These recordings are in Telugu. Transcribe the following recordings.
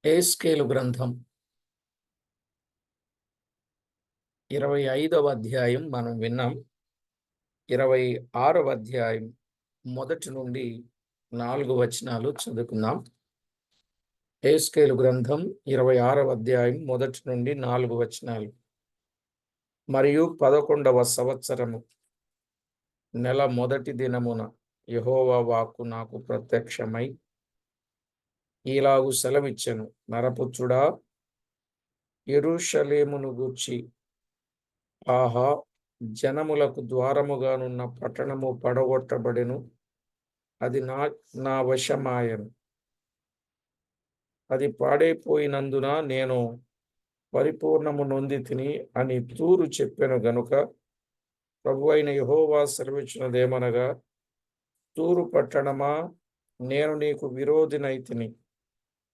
ఎహెజ్కేలు గ్రంథం 25వ అధ్యాయం మనం విన్నాం. 26వ అధ్యాయం మొదటి నుండి 4 వచనాలు చదువుకుందాం. ఎహెజ్కేలు గ్రంథం 26వ అధ్యాయం మొదటి నుండి 4 వచనాలు. మరియు 11వ సంవత్సరము నెల మొదటి దినమున యెహోవా వాక్కు నాకు ప్రత్యక్షమై ఈలాగు సెలవిచ్చెను. నరపుత్రుడా, యెరూషలేమును గూర్చి, ఆహా, జనములకు ద్వారముగానున్న పట్టణము పడగొట్టబడెను, అది నా వశమాయెను. అది పాడైపోయినందున నేను పరిపూర్ణము నొందితిని అని తూరు చెప్పెను గనుక ప్రభువైన యెహోవా సెలవిచ్చినదేమనగా, తూరు పట్టణమా, నేను నీకు విరోధినైతిని.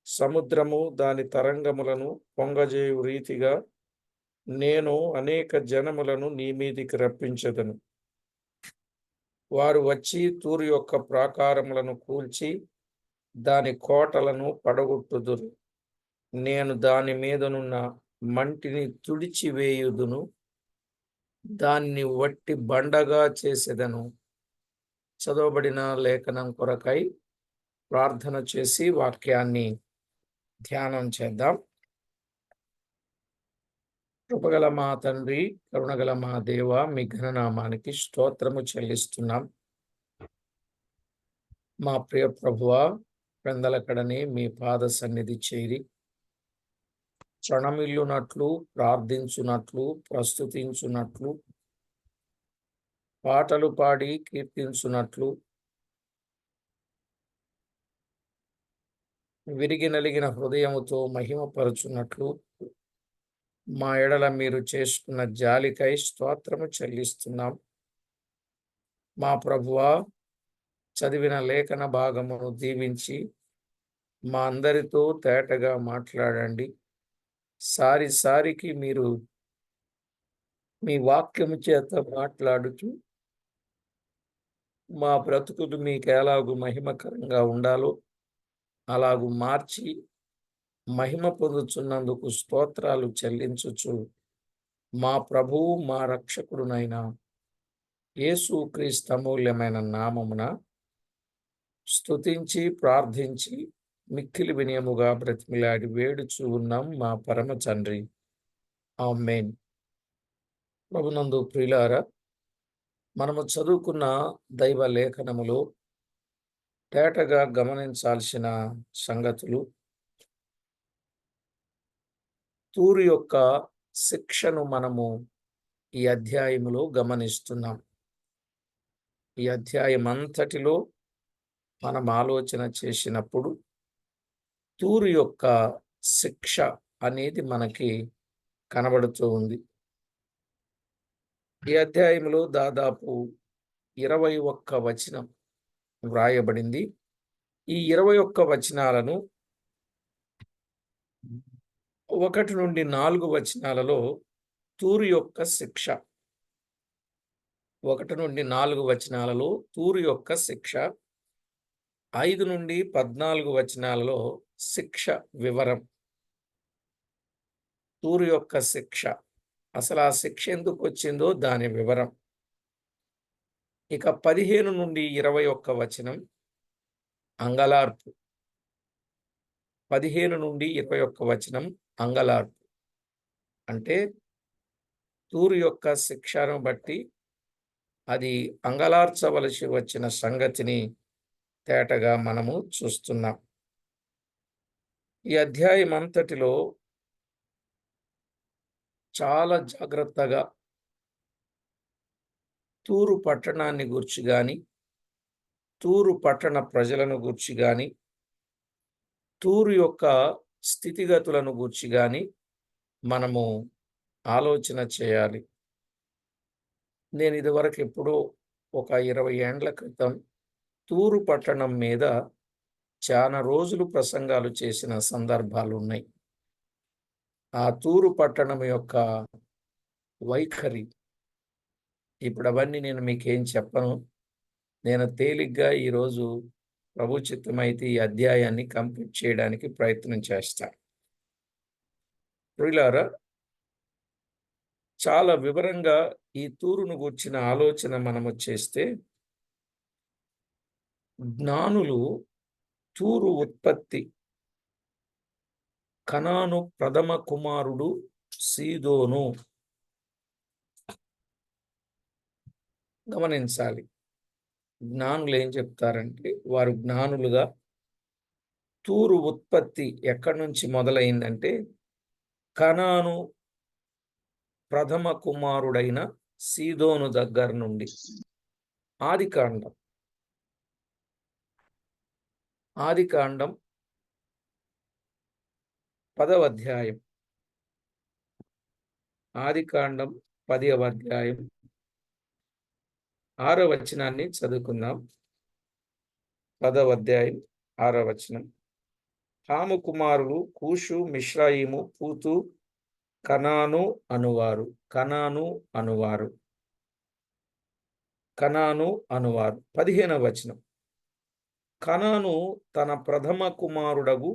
సముద్రము దాని తరంగములను పొంగజేయు రీతిగా నేను అనేక జనములను నీ మీదికి రప్పించెదను. వారు వచ్చి తూరు యొక్క ప్రాకారములను కూల్చి దాని కోటలను పడగొట్టుదురు. నేను దాని మీదనున్న మంటిని తుడిచివేయుదును, దాన్ని వట్టి బండగా చేసెదను. చదవబడిన లేఖనం కొరకై ప్రార్థన చేసి వాక్యాన్ని ధ్యానం చేద్దాం. కృపగల మా తండ్రి, కరుణగల మా దేవ, మీ ఘననామానికి స్తోత్రము చెల్లిస్తున్నాం. మా ప్రియ ప్రభువా, పెందలకడనే మీ పాద సన్నిధి చేరి క్షణమిల్లునట్లు, ప్రార్థించునట్లు, ప్రస్తుతించునట్లు, పాటలు పాడి కీర్తించునట్లు, విరిగి నలిగిన హృదయముతో మహిమపరచునట్లు మా ఎడల మీరు చేసుకున్న జాలికై స్తోత్రము చెల్లిస్తున్నాం. మా ప్రభువా, చదివిన లేఖన భాగమును దీవించి మా అందరితో తేటగా మాట్లాడండి. సారికి మీరు మీ వాక్యము చేత మాట్లాడుతూ మా బ్రతుకులు మీకు ఎలాగు మహిమకరంగా ఉండాలో అలాగు మార్చి మహిమ పొందుచున్నందుకు స్తోత్రాలు చెల్లించుచు మా ప్రభువు మా రక్షకుడునైన యేసుక్రీస్తు అమూల్యమైన నామమున స్తుతించి ప్రార్థించి మిక్కిలి వినయముగా బ్రతిమిలాడి వేడుచు ఉన్నాం మా పరమ తండ్రి. ఆమేన్. ప్రభునందు ప్రియులారా, మనము చదువుకున్న దైవ లేఖనములో తేటగా గమనించాల్సిన సంగతులు, తూరు యొక్క శిక్షను మనము ఈ అధ్యాయములో గమనిస్తున్నాం. ఈ అధ్యాయం అంతటిలో మనం ఆలోచన చేసినప్పుడు తూరు యొక్క శిక్ష అనేది మనకి కనబడుతూ ఉంది. ఈ అధ్యాయంలో దాదాపు 21 వచనం వ్రాయబడింది. ఈ 21 వచనాలను 1 నుండి 4 వచనాలలో తూరు యొక్క శిక్ష, 1 నుండి 4 వచనాలలో తూరు యొక్క శిక్ష, 5 నుండి 14 వచనాలలో శిక్ష వివరం. తూరు యొక్క శిక్ష, అసలు ఆ శిక్ష ఎందుకు వచ్చిందో దాని వివరం. ఇక 15 నుండి 21 వచనం అంగలార్పు. 15 నుండి 21 వచనం అంగలార్పు అంటే తూరు యొక్క శిక్షను బట్టి అది అంగలార్చవలసి వచ్చిన సంగతిని తేటగా మనము చూస్తున్నాం. ఈ అధ్యాయం అంతటిలో చాలా జాగ్రత్తగా తూరు పట్టణాన్ని గూర్చి గాని, తూరు పట్టణ ప్రజలను గూర్చి గాని, తూరు యొక్క స్థితిగతులను గూర్చి గాని మనము ఆలోచన చేయాలి. నేను ఇదివరకు ఎప్పుడో ఒక 20 ఏండ్ల క్రితం తూరు పట్టణం మీద చాలా రోజులు ప్రసంగాలు చేసిన సందర్భాలు ఉన్నాయి. ఆ తూరు పట్టణం యొక్క వైఖరి ఇప్పుడు అవన్నీ నేను మీకేం చెప్పను. నేను తేలిగ్గా ఈరోజు ప్రభు చిత్తమైతే ఈ అధ్యాయాన్ని కంప్లీట్ చేయడానికి ప్రయత్నం చేస్తారు. ప్రియులారా, చాలా వివరంగా ఈ తూరును గూర్చిన ఆలోచన మనము చేస్తే, జ్ఞానులు తూరు ఉత్పత్తి, కనాను ప్రథమ కుమారుడు సీదోను. గమనించాలి, జ్ఞానులు ఏం చెప్తారంటే, వారు జ్ఞానులుగా తూరు ఉత్పత్తి ఎక్కడి నుంచి మొదలైందంటే, కనాను ప్రథమ కుమారుడైన సీదోను దగ్గర నుండి. ఆదికాండం 10వ అధ్యాయం, ఆదికాండం 10వ అధ్యాయం 6వ వచనాన్ని చదువుకుందాం. 10వ అధ్యాయం 6వ వచనం. హాము కుమారులు కూషు, మిశ్రాయిము, పూతు, కనాను అనువారు. కనాను అనువారు. 15వ వచనం. కనాను తన ప్రథమ కుమారుడగు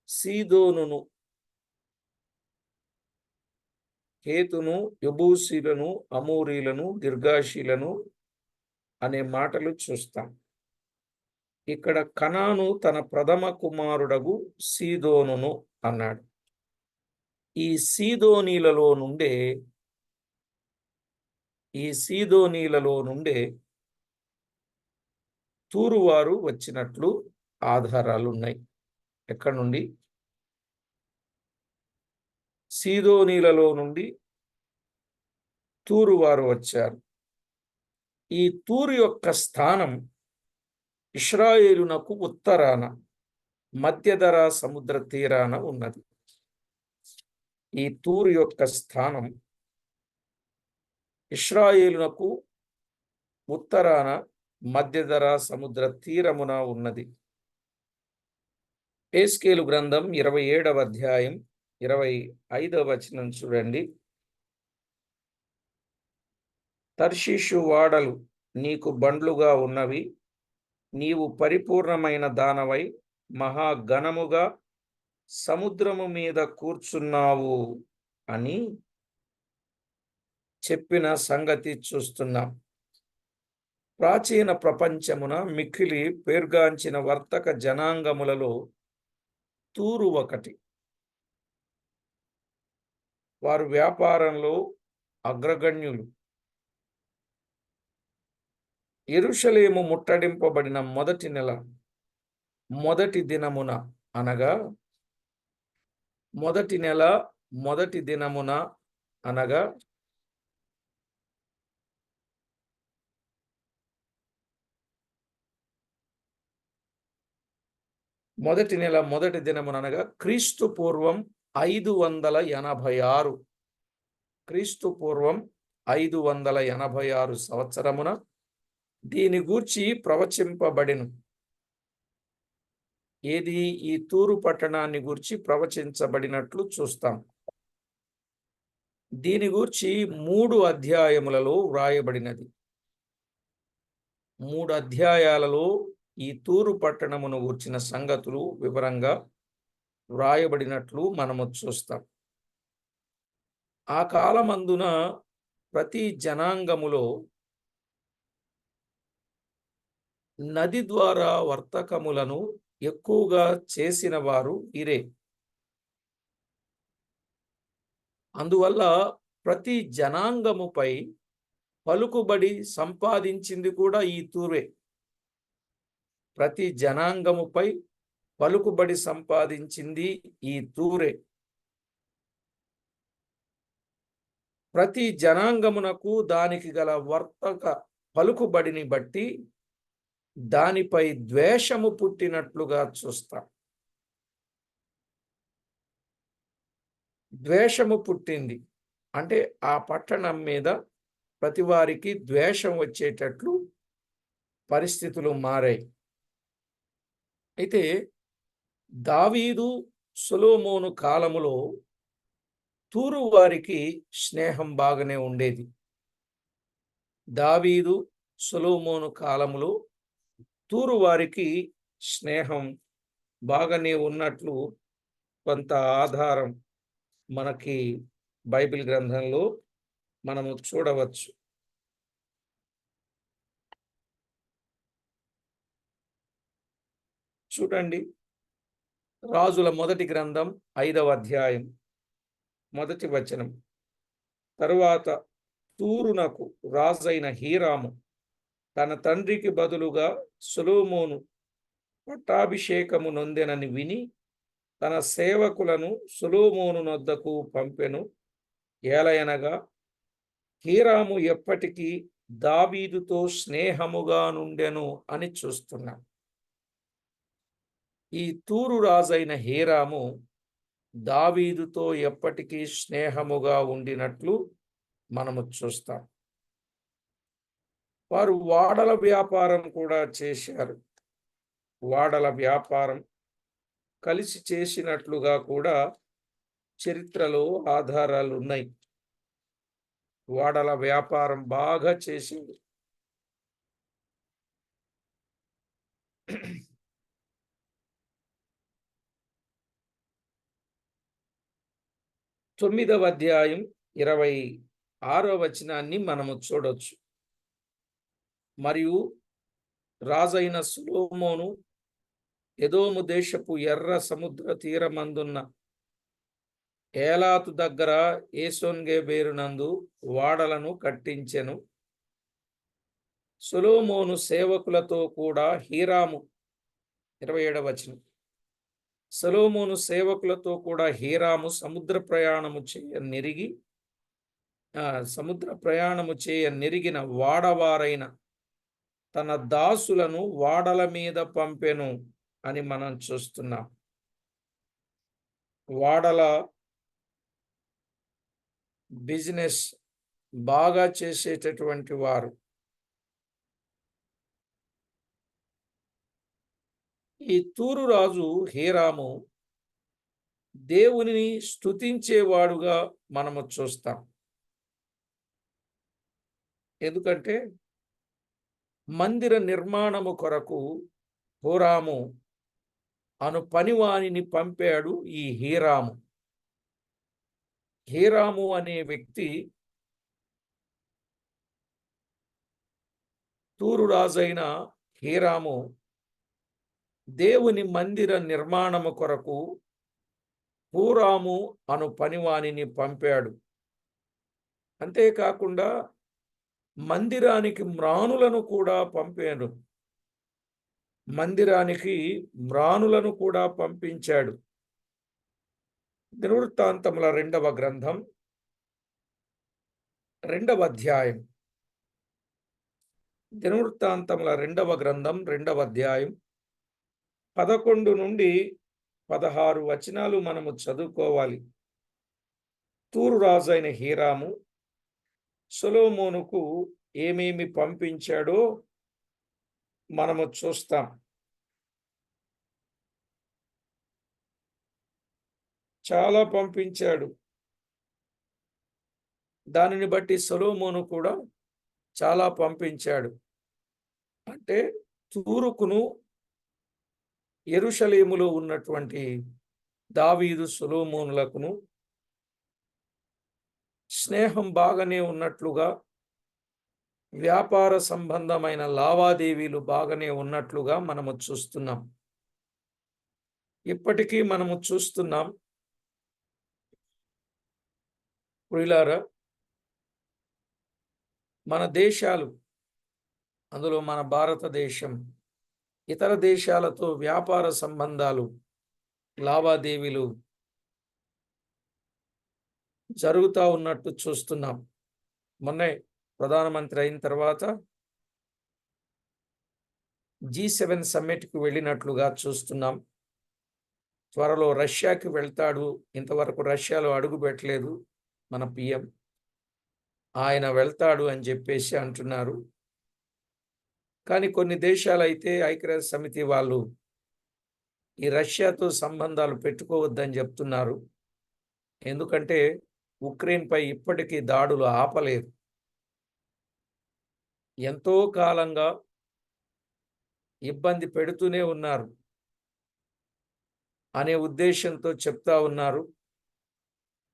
సీదోనును, హేతును, యెబూసీలను, అమోరీలను, గిర్గాషీలను అనే మాటలు చూస్తాం. ఇక్కడ కనాను తన ప్రథమ కుమారుడగు సీదోనును అన్నాడు. ఈ సీదోనీలలో నుండే తూరువారు వచ్చినట్లు ఆధారాలు ఉన్నాయి. ఎక్కడి నుండి? సీదోనీలలో నుండి తూరువారు వచ్చారు. ఈ తూరు యొక్క స్థానం ఇశ్రాయేలునకు ఉత్తరాన మధ్యధరా సముద్ర తీరాన ఉన్నది. ఈ తూరు యొక్క స్థానం ఇశ్రాయేలునకు ఉత్తరాన మధ్యధరా సముద్ర తీరమున ఉన్నది. ఎహెజ్కేలు గ్రంథం 27వ అధ్యాయం 25వ వచనం చూడండి. తర్షీషు వాడలు నీకు బండ్లుగా ఉన్నవి, నీవు పరిపూర్ణమైన దానవై మహాఘనముగా సముద్రము మీద కూర్చున్నావు అని చెప్పిన సంగతి చూస్తున్నాం. ప్రాచీన ప్రపంచమున మిక్కిలి పేర్గాంచిన వర్తక జనాంగములలో తూరు ఒకటి. వారు వ్యాపారంలో అగ్రగణ్యులు. యెరూషలేము ముట్టడింపబడిన మొదటి నెల మొదటి దినమున అనగా క్రీస్తు పూర్వం 586 క్రీస్తు పూర్వం 586 సంవత్సరమున దీని గూర్చి ప్రవచింపబడెను. ఏది? ఈ తూరు పట్టణాన్ని గూర్చి ప్రవచించబడినట్లు చూస్తాం. దీని గూర్చి 3 అధ్యాయములలో వ్రాయబడినది. 3 అధ్యాయాలలో ఈ తూరు పట్టణమును గూర్చిన సంగతులు వివరంగా వ్రాయబడినట్లు మనము చూస్తాం. ఆ కాలమందున ప్రతి జనాంగములో నది ద్వారా వర్తకములను ఎక్కువగా చేసిన వారు వీరే. అందువల్ల ప్రతి జనాంగముపై పలుకుబడి సంపాదించింది కూడా ఈ తూరే. ప్రతి జనాంగముపై పలుకుబడి సంపాదించింది ఈ తూరే. ప్రతి జనాంగమునకు దానికి గల వర్తక పలుకుబడిని బట్టి దానిపై ద్వేషము పుట్టినట్లుగా చూస్తాం. ద్వేషము పుట్టింది అంటే ఆ పట్టణం మీద ప్రతి వారికి ద్వేషం వచ్చేటట్లు పరిస్థితులు మారాయి. అయితే దావీదు, సొలొమోను కాలములో తూరు వారికి స్నేహం బాగానే ఉండేది. దావీదు, సొలొమోను కాలములో తూరు వారికి స్నేహం బాగానే ఉన్నట్లు కొంత ఆధారం మనకి బైబిల్ గ్రంథంలో మనము చూడవచ్చు. చూడండి, రాజుల మొదటి గ్రంథం 5వ అధ్యాయం మొదటి వచనం. తరువాత తూరునకు రాజైన హీరాము తన తండ్రికి బదులుగా సొలొమోను పట్టాభిషేకము నొందెనని విని తన సేవకులను సొలొమోను నొద్దకు పంపెను. ఏలయనగా హీరాము ఎప్పటికీ దావీదుతో స్నేహముగా నుండెను అని చూస్తున్నాం. ఈ తూరు రాజైన హీరాము దావీదుతో ఎప్పటికీ స్నేహముగా ఉండినట్లు మనము చూస్తాం. వారు వాడల వ్యాపారం కూడా చేశారు. వాడల వ్యాపారం కలిసి చేసినట్లుగా కూడా చరిత్రలో ఆధారాలు ఉన్నాయి. వాడల వ్యాపారం బాగా చేసింది. తొమ్మిదవ అధ్యాయం 26వ వచనాన్ని మనము చూడొచ్చు. మరియు రాజైన సొలొమోను ఎదోము దేశపు ఎర్ర సముద్ర తీరమందున్న ఏలాతు దగ్గర ఏసోన్గెబెరునందు వాడలను కట్టించెను. సొలొమోను సేవకులతో కూడా హీరాము 27వ వచనం. సొలొమోను సేవకులతో కూడా హీరాము సముద్ర ప్రయాణము చేయ నెరిగిన వాడవారైన తన దాసులను వాడల మీద పంపెను అని మనం చూస్తున్నాం. వాడల బిజినెస్ బాగా చేసేటటువంటి వారు. ఈ తూరు రాజు హీరాము దేవునిని స్తుతించేవాడుగా మనము చూస్తాం. ఎందుకంటే మందిర నిర్మాణము కొరకు హూరాము అను పనివానిని పంపాడు ఈ హీరాము. హీరాము అనే వ్యక్తి తూరు రాజైన హీరాము దేవుని మందిర నిర్మాణము కొరకు హూరాము అను పనివానిని పంపాడు. అంతేకాకుండా మందిరానికి మ్రాణులను కూడా పంపాడు. మందిరానికి మ్రాణులను కూడా పంపించాడు. దినవృత్తాంతముల 2వ గ్రంథం 2వ అధ్యాయం. దినవృత్తాంతముల 2వ గ్రంథం 2వ అధ్యాయం 11 నుండి 16 వచనాలు మనము చదువుకోవాలి. తూరు రాజైన హీరాము సొలొమోనుకు ఏమేమి పంపించాడో మనము చూస్తాం. చాలా పంపించాడు. దానిని బట్టి సొలొమోను కూడా చాలా పంపించాడు. అంటే తూరుకును యెరూషలేములో ఉన్నటువంటి దావీదు సొలొమోనులకును స్నేహం బాగానే ఉన్నట్లుగా, వ్యాపార సంబంధమైన లావాదేవీలు బాగానే ఉన్నట్లుగా మనము చూస్తున్నాం. ఇప్పటికీ మనము చూస్తున్నాం. ప్రియులారా, మన దేశాలు, అందులో మన భారతదేశం ఇతర దేశాలతో వ్యాపార సంబంధాలు, లావాదేవీలు జరుగుతూ ఉన్నట్టు చూస్తున్నాం. మొన్నే ప్రధానమంత్రి అయిన తర్వాత G7 సమ్మిట్కి వెళ్ళినట్లుగా చూస్తున్నాం. త్వరలో రష్యాకి వెళ్తాడు. ఇంతవరకు రష్యాలో అడుగు పెట్టలేదు మన PM. ఆయన వెళ్తాడు అని చెప్పేసి అంటున్నారు. కానీ కొన్ని దేశాలు అయితే ఐక్యరాజ్య సమితి వాళ్ళు ఈ రష్యాతో సంబంధాలు పెట్టుకోవద్దని చెప్తున్నారు. ఎందుకంటే ఉక్రెయిన్పై ఇప్పటికీ దాడులు ఆపలేదు. ఎంతో కాలంగా ఇబ్బంది పెడుతూనే ఉన్నారు అనే ఉద్దేశంతో చెప్తా ఉన్నారు.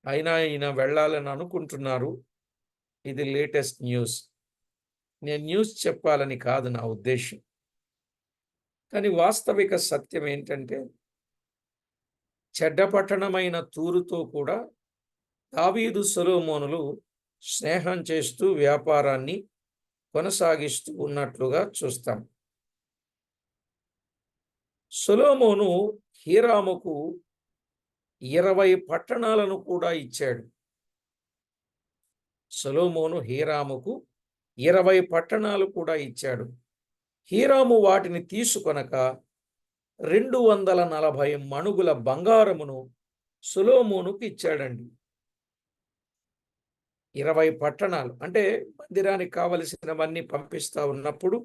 అయినా ఈయన వెళ్ళాలని అనుకుంటున్నారు. ఇది లేటెస్ట్ న్యూస్. నేను న్యూస్ చెప్పాలని కాదు నా ఉద్దేశం. కానీ వాస్తవిక సత్యం ఏంటంటే, చెడ్డ పట్టణమైన తూరుతో కూడా దావీదు సొలొమోనులు స్నేహం చేస్తూ వ్యాపారాన్ని కొనసాగిస్తూ ఉన్నట్లుగా చూస్తాం. సొలొమోను హీరాముకు 20 పట్టణాలను కూడా ఇచ్చాడు. సొలొమోను హీరాముకు 20 పట్టణాలు కూడా ఇచ్చాడు. హీరాము వాటిని తీసుకొనక 240 మణుగుల బంగారమును సొలొమోనుకు ఇచ్చాడండి. 20 పట్టణాలు అంటే మందిరానికి కావలసినవన్నీ పంపిస్తా ఉన్నప్పుడు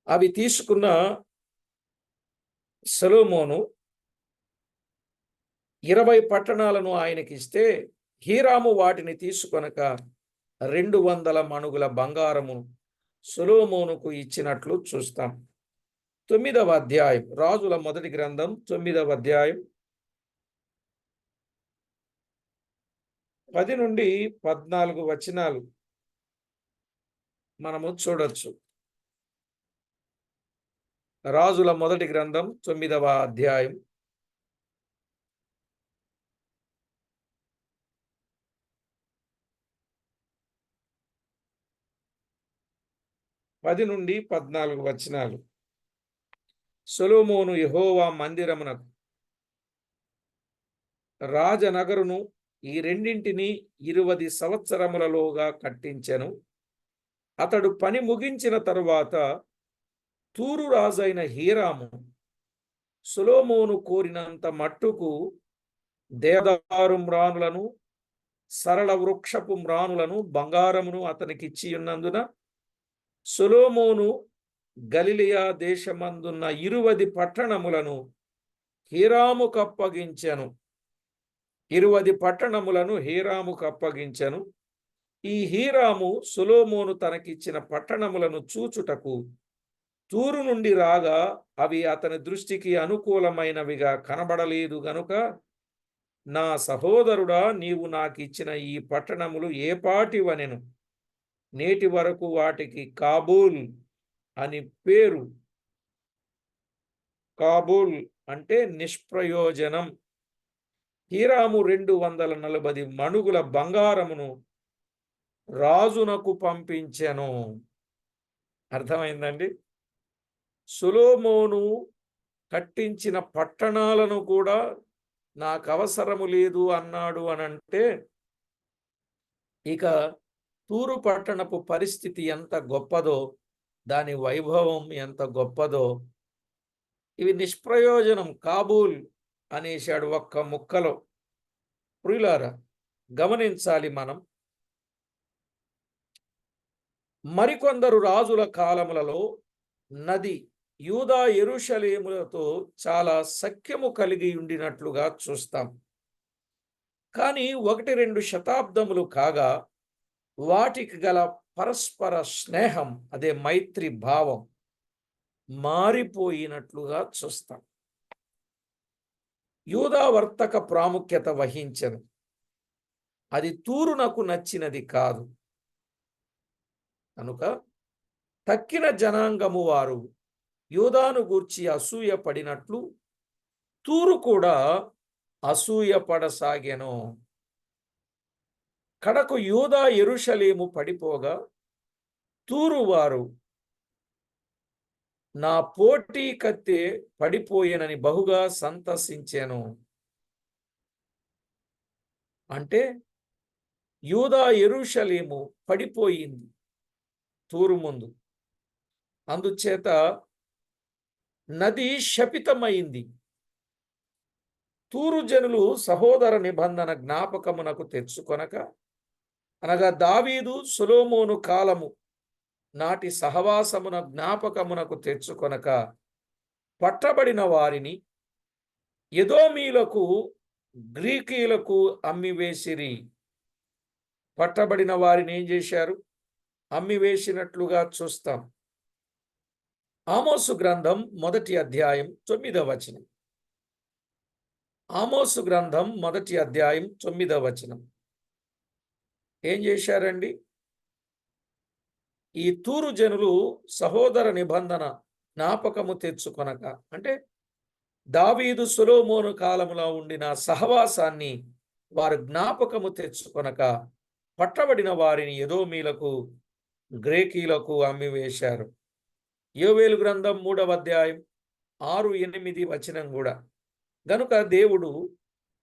అవి తీసుకున్న సొలొమోను 20 పట్టణాలను ఆయనకి ఇస్తే హీరాము వాటిని తీసుకొనక 200 మణుగుల బంగారము సొలొమోనుకు ఇచ్చినట్లు చూస్తాం. 9వ అధ్యాయం, రాజుల మొదటి గ్రంథం 9వ అధ్యాయం 10 నుండి 14 వచనాలు మనము చూడొచ్చు. రాజుల మొదటి గ్రంథం 9వ అధ్యాయం 10 నుండి 14 వచనాలు. సొలొమోను యెహోవా మందిరమునకు రాజనగరును ఈ రెండింటిని 20 సంవత్సరములలోగా కట్టించెను. అతడు పని ముగించిన తరువాత తూరు రాజైన హీరాము సొలొమోను కోరినంత మట్టుకు దేవదారు మ్రానులను సరళ వృక్షపు మ్రానులను బంగారమును అతనికిచ్చి ఉన్నందున సొలొమోను గలిలయ దేశమందున్న 20 పట్టణములను హీరాముకు అప్పగించెను. 20 పట్టణములను హీరాముకు అప్పగించెను. ఈ హీరాము సొలొమోను తనకిచ్చిన పట్టణములను చూచుటకు తూరు నుండి రాగా అవి అతని దృష్టికి అనుకూలమైనవిగా కనబడలేదు గనుక, నా సహోదరుడా, నీవు నాకిచ్చిన ఈ పట్టణములు ఏపాటివనెను. నేటి వరకు వాటికి కాబూల్ అని పేరు. కాబూల్ అంటే నిష్ప్రయోజనం. హీరాము 240 మణుగుల బంగారమును రాజునకు పంపించెను. అర్థమైందండి? సొలొమోను కట్టించిన పట్టణాలను కూడా నాకు అవసరము లేదు అన్నాడు అనంటే, ఇక తూరు పట్టణపు పరిస్థితి ఎంత గొప్పదో, దాని వైభవం ఎంత గొప్పదో. ఇవి నిష్ప్రయోజనం, కాబూల్ అనేశాడు ఒక్క ముక్కలో. ప్రియులారా, గమనించాలి మనం. మరికొందరు రాజుల కాలములలో నది యూదా యెరూషలేములతో చాలా సఖ్యము కలిగి ఉండినట్లుగా చూస్తాం. కానీ 1-2 శతాబ్దములు కాగా వాటికి గల పరస్పర స్నేహం, అదే మైత్రి భావం మారిపోయినట్లుగా చూస్తాం. యూదా వర్తక ప్రాముఖ్యత వహించెను. అది తూరునకు నచ్చినది కాదు. కనుక తక్కిన జనాంగము వారు యూదాను గూర్చి అసూయ పడినట్లు తూరు కూడా అసూయ పడసాగెను. కడకు యూదా యెరూషలేము పడిపోగా తూరు వారు నా పోటీ కత్తె పడిపోయేనని బహుగా సంతసించెను. అంటే యూదా యెరూషలేము పడిపోయింది తూరు ముందు. అందుచేత నది శపితమైంది. తూరు జనులు సహోదర నిబంధన జ్ఞాపకమునకు తెచ్చుకొనక, అనగా దావీదు సొలొమోను కాలము నాటి సహవాసమున జ్ఞాపకమునకు తెచ్చుకొనక పట్టబడిన వారిని ఎదోమీలకు గ్రీకీలకు అమ్మివేసిరి. పట్టబడిన వారిని ఏం చేశారు? అమ్మివేసినట్లుగా చూస్తాం. ఆమోసు గ్రంథం 1వ అధ్యాయం 9వ వచనం. ఆమోసు గ్రంథం 1వ అధ్యాయం 9వ వచనం. ఏం చేశారండి? ఈ తూరు జనులు సహోదర నిబంధన జ్ఞాపకము తెచ్చుకొనక, అంటే దావీదు సొలొమోను కాలములో ఉండిన సహవాసాన్ని వారు జ్ఞాపకము తెచ్చుకొనక పట్టబడిన వారిని ఎదోమీలకు గ్రేకీలకు అమ్మివేశారు. యోవేలు గ్రంథం 3వ అధ్యాయం 6-8 వచనం కూడా. గనుక దేవుడు,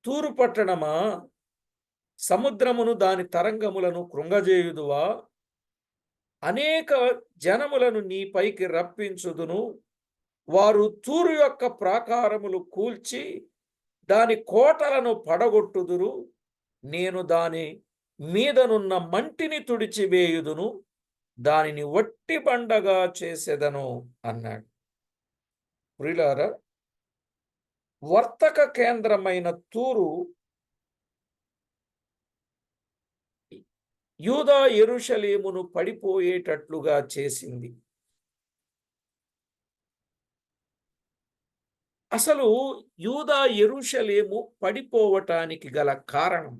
తూరు పట్టణమా, సముద్రమును దాని తరంగములను కృంగజేయుదువా, అనేక జనములను నీ పైకి రప్పించుదును, వారు తూరు యొక్క ప్రాకారములు కూల్చి దాని కోటలను పడగొట్టుదురు, నేను దాని మీదనున్న మంటిని తుడిచివేయుదును, దానిని వట్టి బండగా చేసేదను అన్నాడు. ప్రియులారా, వర్తక కేంద్రమైన తూరు యూదా యెరూషలేమును పడిపోయేటట్లుగా చేసింది. అసలు యూదా యెరూషలేము పడిపోవటానికి గల కారణం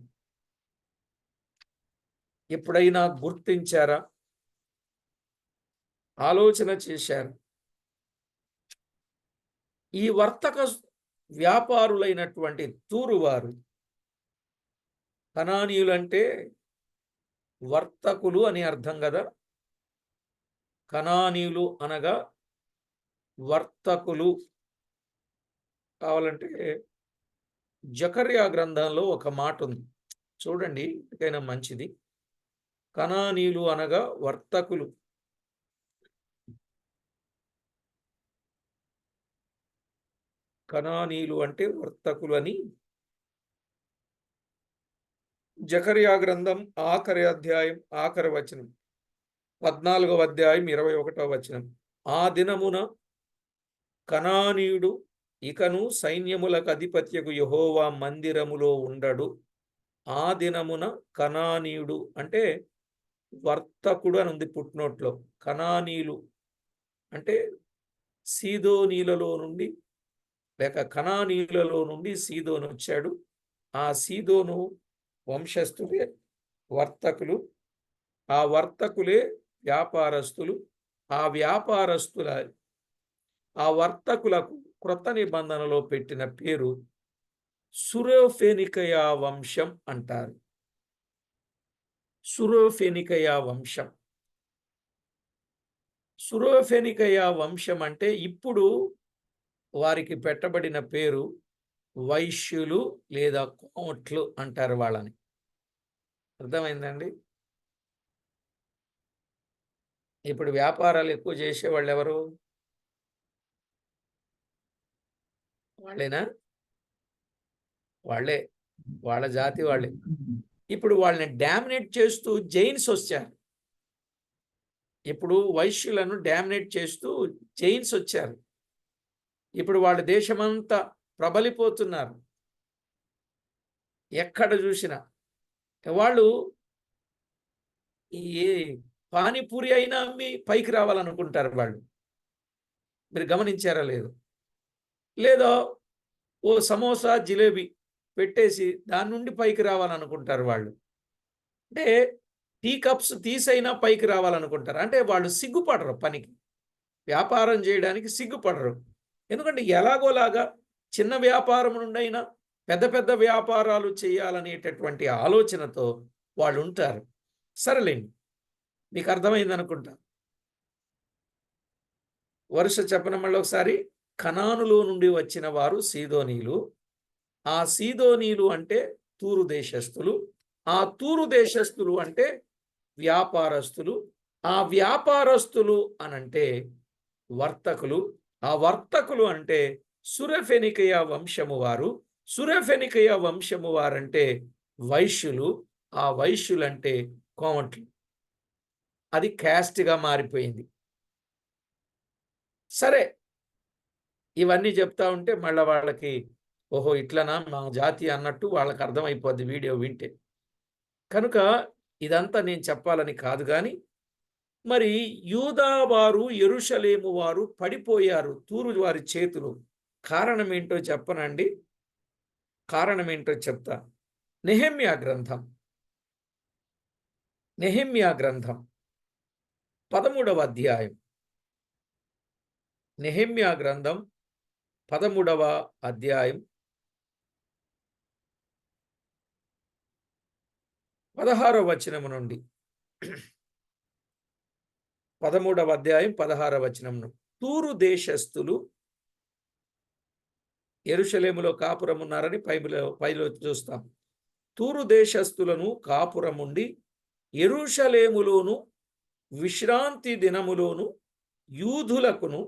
ఎప్పుడైనా గుర్తించారా? ఆలోచన చేశారు? ఈ వర్తక వ్యాపారులైనటువంటి తూరు వారు, కనానీయులంటే వర్తకులు అని అర్థం కదా. కనానీయులు అనగా వర్తకులు. కావాలంటే జకర్యా గ్రంథంలో ఒక మాట ఉంది చూడండి, ఎందుకైనా మంచిది. కనానీయులు అనగా వర్తకులు. కనానీయులు అంటే వర్తకులు అని జకర్యా గ్రంథం ఆఖరి అధ్యాయం ఆఖరి వచనం, 14వ అధ్యాయం 21వ వచనం. ఆ దినమున కనానీయుడు ఇకను సైన్యములకు అధిపత్యకు యెహోవా మందిరములో ఉండడు. ఆ దినమున కనానీయుడు అంటే వర్తకుడు అని ఉంది పుట్నోట్లో. కనానీయులు అంటే సీదోనీలలో నుండి, లేక కనానీయులలో నుండి సీదోను వచ్చాడు. ఆ సీదోను వంశస్థులే వర్తకులు. ఆ వర్తకులే వ్యాపారస్తులు. ఆ వర్తకులకు క్రొత్త నిబంధనలో పెట్టిన పేరు సురోఫెనికయా వంశం అంటారు. సురోఫెనికయా వంశం. సురోఫెనికయా వంశం అంటే ఇప్పుడు వారికి పెట్టబడిన పేరు వైశ్యులు లేదా కోమట్లు అంటారు వాళ్ళని. అర్థమైందండి? ఇప్పుడు వ్యాపారాలు ఎక్కువ చేసేవాళ్ళు ఎవరు? వాళ్ళేనా? వాళ్ళే. వాళ్ళ జాతి వాళ్ళే. ఇప్పుడు వాళ్ళని డామినేట్ చేస్తూ జైన్స్ వచ్చారు. ఇప్పుడు వైశ్యులను డామినేట్ చేస్తూ జైన్స్ వచ్చారు. ఇప్పుడు వాళ్ళ దేశమంతా ప్రబలిపోతున్నారు. ఎక్కడ చూసినా వాళ్ళు ఈ పానీపూరి అయినా అమ్మి పైకి రావాలనుకుంటారు వాళ్ళు. మీరు గమనించారా లేదు? లేదా ఓ సమోసా జిలేబీ పెట్టేసి దాని నుండి పైకి రావాలనుకుంటారు వాళ్ళు. అంటే టీ కప్స్ తీసైనా పైకి రావాలనుకుంటారు. అంటే వాళ్ళు సిగ్గుపడరు పనికి. వ్యాపారం చేయడానికి సిగ్గుపడరు. ఎందుకంటే ఎలాగోలాగా చిన్న వ్యాపారం నుండి అయినా పెద్ద పెద్ద వ్యాపారాలు చేయాలనేటటువంటి ఆలోచనతో వాళ్ళు ఉంటారు. సరేలేండి, మీకు అర్థమైంది అనుకుంటా. వరుస చెప్పన మళ్ళీ ఒకసారి. కనానులో నుండి వచ్చిన వారు సీదోనీలు. ఆ సీదోనీలు అంటే తూరు దేశస్థులు. ఆ తూరు దేశస్థులు అంటే వ్యాపారస్తులు. ఆ వ్యాపారస్తులు అనంటే వర్తకులు. ఆ వర్తకులు అంటే సురఫెనికయ వంశము వారు. సురఫెనికయ వంశము వారంటే వైశ్యులు. ఆ వైశ్యులంటే కోమట్లు. అది క్యాస్ట్గా మారిపోయింది. సరే, ఇవన్నీ చెప్తా ఉంటే మళ్ళీ వాళ్ళకి ఓహో ఇట్లనా మా జాతి అన్నట్టు వాళ్ళకి అర్థమైపోద్ది వీడియో వింటే. కనుక ఇదంతా నేను చెప్పాలని కాదు, కానీ మరి యూదా వారు యెరూషలేము వారు పడిపోయారు తూరు వారి చేతులు. కారణం ఏంటో చెప్పనండి? కారణం ఏంటో చెప్తా. నెహెమ్యా గ్రంథం 13వ అధ్యాయం. నెహెమ్యా గ్రంథం 13వ అధ్యాయం 16వ వచనము నుండి. 13వ అధ్యాయం 16వ వచనం. తూరు దేశస్థులు యెరూషలేములో కాపురం ఉన్నారని పైలో చూస్తాం. తూరు దేశస్థులను కాపురముండి యెరూషలేములోను విశ్రాంతి దినములోను యూదులకును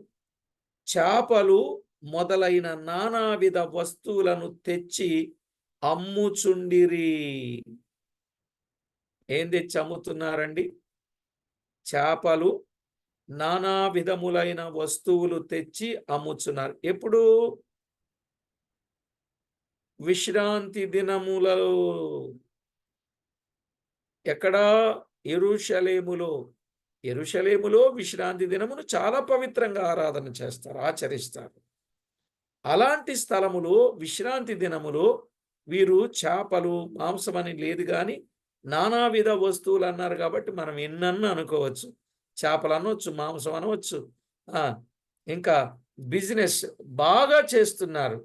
చేపలు మొదలైన నానావిధ వస్తువులను తెచ్చి అమ్ముచుండిరి. ఏం తెచ్చి అమ్ముతున్నారండి? చేపలు, నానా విధములైన వస్తువులు తెచ్చి అమ్ముచున్నారు. ఎప్పుడు? విశ్రాంతి దినములలో. ఎక్కడా? యెరూషలేములో. యెరూషలేములో విశ్రాంతి దినమును చాలా పవిత్రంగా ఆరాధన చేస్తారు, ఆచరిస్తారు. అలాంటి స్థలములో విశ్రాంతి దినములో వీరు చేపలు, మాంసమని లేదు కానీ నానావిధ వస్తువులు అన్నారు కాబట్టి మనం ఎన్నన్నా అనుకోవచ్చు. చేపలు అనవచ్చు, మాంసం అనవచ్చు. ఇంకా బిజినెస్ బాగా చేస్తున్నారు,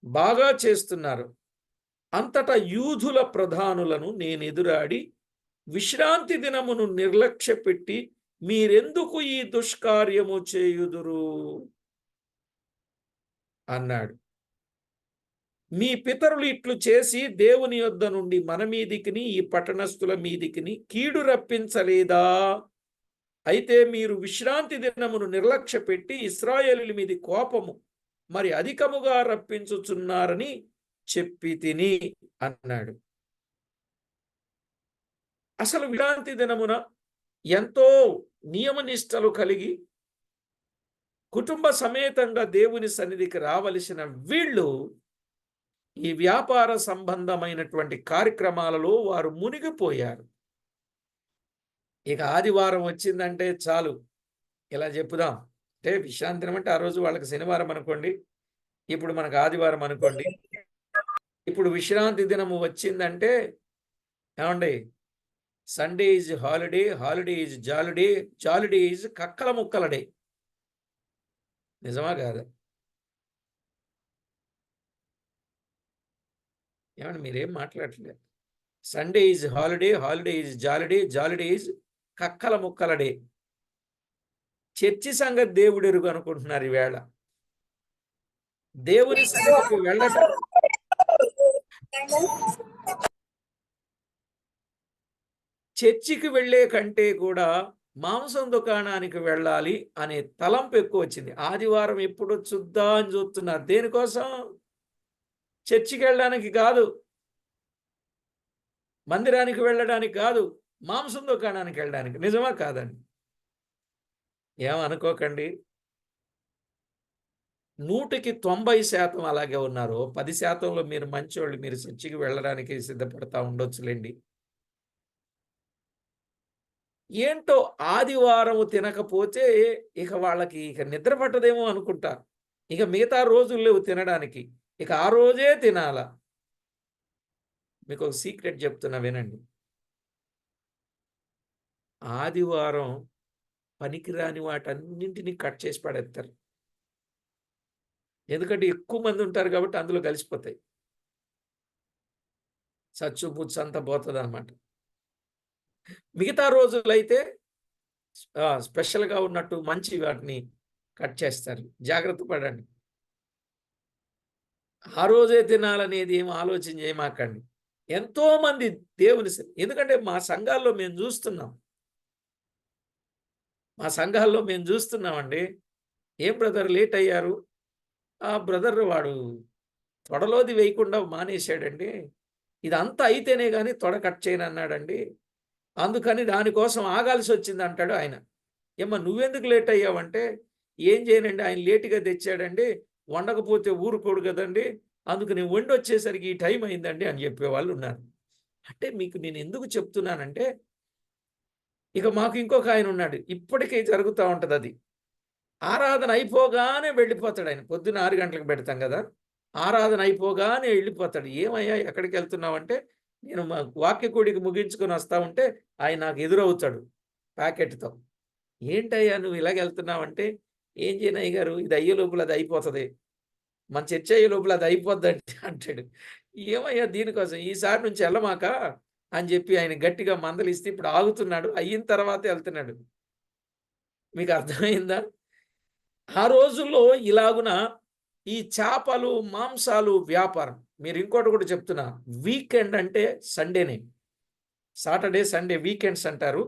బాగా చేస్తున్నారు. అంతటా యూదుల ప్రధానులను నేను ఎదురాడి విశ్రాంతి దినమును నిర్లక్ష్య పెట్టి మీరెందుకు ఈ దుష్కార్యము చేయుదురు అన్నాడు. మీ పితరులు ఇట్లు చేసి దేవుని యొద్ద నుండి మన మీదికిని ఈ పట్టణస్థుల మీదికిని కీడు రప్పించలేదా? అయితే మీరు విశ్రాంతి దినమును నిర్లక్ష్య పెట్టి ఇశ్రాయేలుల మీది కోపము మరి అధికముగా రప్పించుచున్నారని చెప్పి తిని అన్నాడు. అసలు విశ్రాంతి దినమున ఎంతో నియమనిష్టలు కలిగి కుటుంబ సమేతంగా దేవుని సన్నిధికి రావలసిన వీళ్ళు ఈ వ్యాపార సంబంధమైనటువంటి కార్యక్రమాలలో వారు మునిగిపోయారు. ఇక ఆదివారం వచ్చిందంటే చాలు, ఇలా చెప్పుదాం. అంటే విశ్రాంతి దినం అంటే ఆ రోజు వాళ్ళకి శనివారం అనుకోండి, ఇప్పుడు మనకు ఆదివారం అనుకోండి. ఇప్పుడు విశ్రాంతి దినము వచ్చిందంటే ఏమండి, Sunday is holiday, holiday is jolly day, jolly day is కక్కల ముక్కల డే. నిజమా కాదా? ఏమండి మీరేం మాట్లాడట్లేదు. Sunday is holiday, holiday is jolly day, jolly day is కక్కల ముక్కల డే. చర్చి సంగతి దేవుడెరుగు అనుకుంటున్నారు ఈవేళ. దేవుని సన్నిధికి వెళ్ళటం, చర్చికి వెళ్ళే కంటే కూడా మాంసం దుకాణానికి వెళ్ళాలి అనే తలంపు ఎక్కువ వచ్చింది. ఆదివారం ఎప్పుడు వచ్చుద్దా అని చూస్తున్నారు. దేనికోసం? చర్చికి వెళ్ళడానికి కాదు, మందిరానికి వెళ్ళడానికి కాదు, మాంసం దుకాణానికి వెళ్ళడానికి. నిజమా కాదండి? ఏమనుకోకండి. 100కి 90% అలాగే ఉన్నారు. 10%లో మీరు మంచోళ్ళు, మీరు చర్చికి వెళ్ళడానికి సిద్ధపడతా ఉండొచ్చులేండి. ఏంటో ఆదివారము తినకపోతే ఇక వాళ్ళకి ఇక నిద్ర పట్టదేమో అనుకుంటారు. ఇక మిగతా రోజులు లేవు తినడానికి, ఇక ఆ రోజే తినాలా. మీకు ఒక సీక్రెట్ చెప్తున్నా వినండి. ఆదివారం పనికిరాని వాటన్నింటినీ కట్ చేసి పడేస్తారు. ఎందుకంటే ఎక్కువ మంది ఉంటారు కాబట్టి అందులో కలిసిపోతాయి. సచ్చు పుచ్చు అంతా పోతుంది అనమాట. మిగతా రోజులైతే స్పెషల్గా ఉన్నట్టు మంచి వాటిని కట్ చేస్తారు. జాగ్రత్త పడండి. ఆ రోజే తినాలనేది ఏం ఆలోచన చేయమాకండి. ఎంతోమంది దేవుని, ఎందుకంటే మా సంఘాల్లో మేము చూస్తున్నామండి. ఏం బ్రదర్ లేట్ అయ్యారు? ఆ బ్రదర్ వాడు తొడలోది వేయకుండా మానేశాడండి. ఇదంతా అయితేనే కానీ తొడ కట్ చేయను అన్నాడండి. అందుకని దానికోసం ఆగాల్సి వచ్చింది అంటాడు ఆయన. ఏమ్మా నువ్వెందుకు లేట్ అయ్యావంటే, ఏం చేయనండి ఆయన లేటుగా తెచ్చాడండి, వండకపోతే ఊరుకోడు కదండి, అందుకు నేను వండి వచ్చేసరికి ఈ టైం అయిందండి అని చెప్పేవాళ్ళు ఉన్నారు. అంటే మీకు నేను ఎందుకు చెప్తున్నానంటే, ఇక మాకు ఇంకొక ఆయన ఉన్నాడు. ఇప్పటికీ జరుగుతా ఉంటది అది. ఆరాధన అయిపోగానే వెళ్ళిపోతాడు ఆయన. పొద్దున్న 6 గంటలకు పెడతాం గదా! ఆరాధన అయిపోగానే వెళ్ళిపోతాడు. "ఏమయ్యా ఎక్కడికెళ్తున్నావంటే," నేను వాక్య కూడిక ముగించుకొని వస్తా ఉంటే ఆయన నాకు ఎదురవుతాడు ప్యాకెట్‌తో. "ఏంటయ్యా నువ్వు ఇలాగెళ్తున్నావంటే," "ఏం చేయను అయ్యగారు ఇది అయ్యే లోపల అది అయిపోతది. మన చర్చ అయ్యే లోపల అది అయిపోద్దంటే" అంటాడు. "ఏమయ్యా దీనికోసం ఈసారి నుంచి ఎళ్ళమాక" అని చెప్పి ఆయన గట్టిగా మందలిస్తే ఇప్పుడు ఆగుతున్నాడు. అయిన తర్వాతే ఎళ్తున్నాడు. మీకు అర్థమైందా? ఆ రోజుల్లో ఇలాగున ఈ చేపలు, మాంసాలు వ్యాపారం. మీరు ఇంకోటి కూడా చెప్తున్నా. వీకెండ్ అంటే సండేనే. సాటర్‌డే, సండే వీకెండ్స్ అంటారు.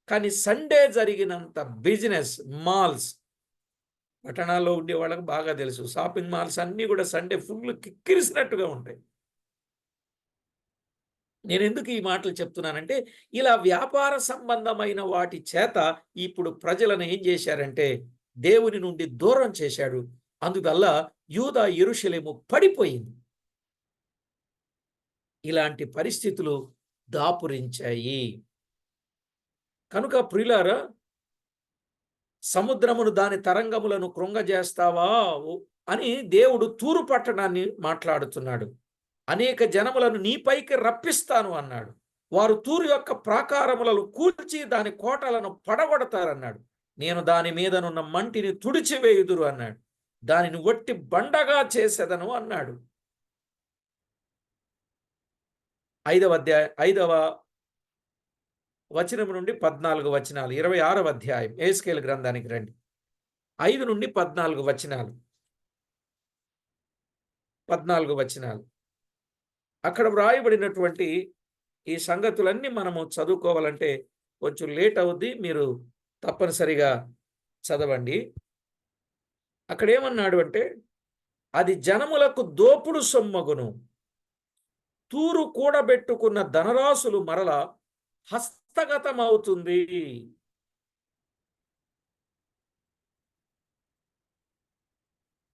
కానీ సండే జరిగినంత బిజినెస్ మాల్స్ పట్టణాల్లో ఉండే వాళ్ళకి బాగా తెలుసు. షాపింగ్ మాల్స్ అన్నీ కూడా సండే ఫుల్ కిక్కిరిసినట్టుగా ఉంటాయి. నేనెందుకు ఈ మాటలు చెప్తున్నానంటే, ఇలా వ్యాపార సంబంధమైన వాటి చేత ఇప్పుడు ప్రజలను ఏం చేశారంటే, దేవుని నుండి దూరం చేశాడు. అందువల్ల యూదా యెరూషలేము పడిపోయింది. ఇలాంటి పరిస్థితులు దాపురించాయి. కనుక ప్రియులారా, సముద్రమును దాని తరంగములను కృంగజేస్తావా అని దేవుడు తూరు పట్టణాన్ని మాట్లాడుతున్నాడు. అనేక జనములను నీపైకి రప్పిస్తాను అన్నాడు. వారు తూరు యొక్క ప్రాకారములను కూల్చి దాని కోటలను పడగొడతారన్నాడు. నేను దాని మీదనున్న మంటిని తుడిచివేయుదురు అన్నాడు. దానిని వట్టి బండగా చేసేదను అన్నాడు. 5వ వచనం నుండి 14 వచనాలు, 26వ అధ్యాయం యెహెజ్కేలు గ్రంథానికి రండి. 5 నుండి 14 వచనాలు. 14 వచనాలు. అక్కడ వ్రాయబడినటువంటి ఈ సంగతులన్నీ మనము చదువుకోవాలంటే కొంచెం లేట్ అవుద్ది. మీరు తప్పనిసరిగా చదవండి. అక్కడేమన్నాడు అంటే, అది జనములకు దోపుడు సొమ్మగును. తూరు కూడబెట్టుకున్న ధనరాశులు మరల హస్తగతమవుతుంది.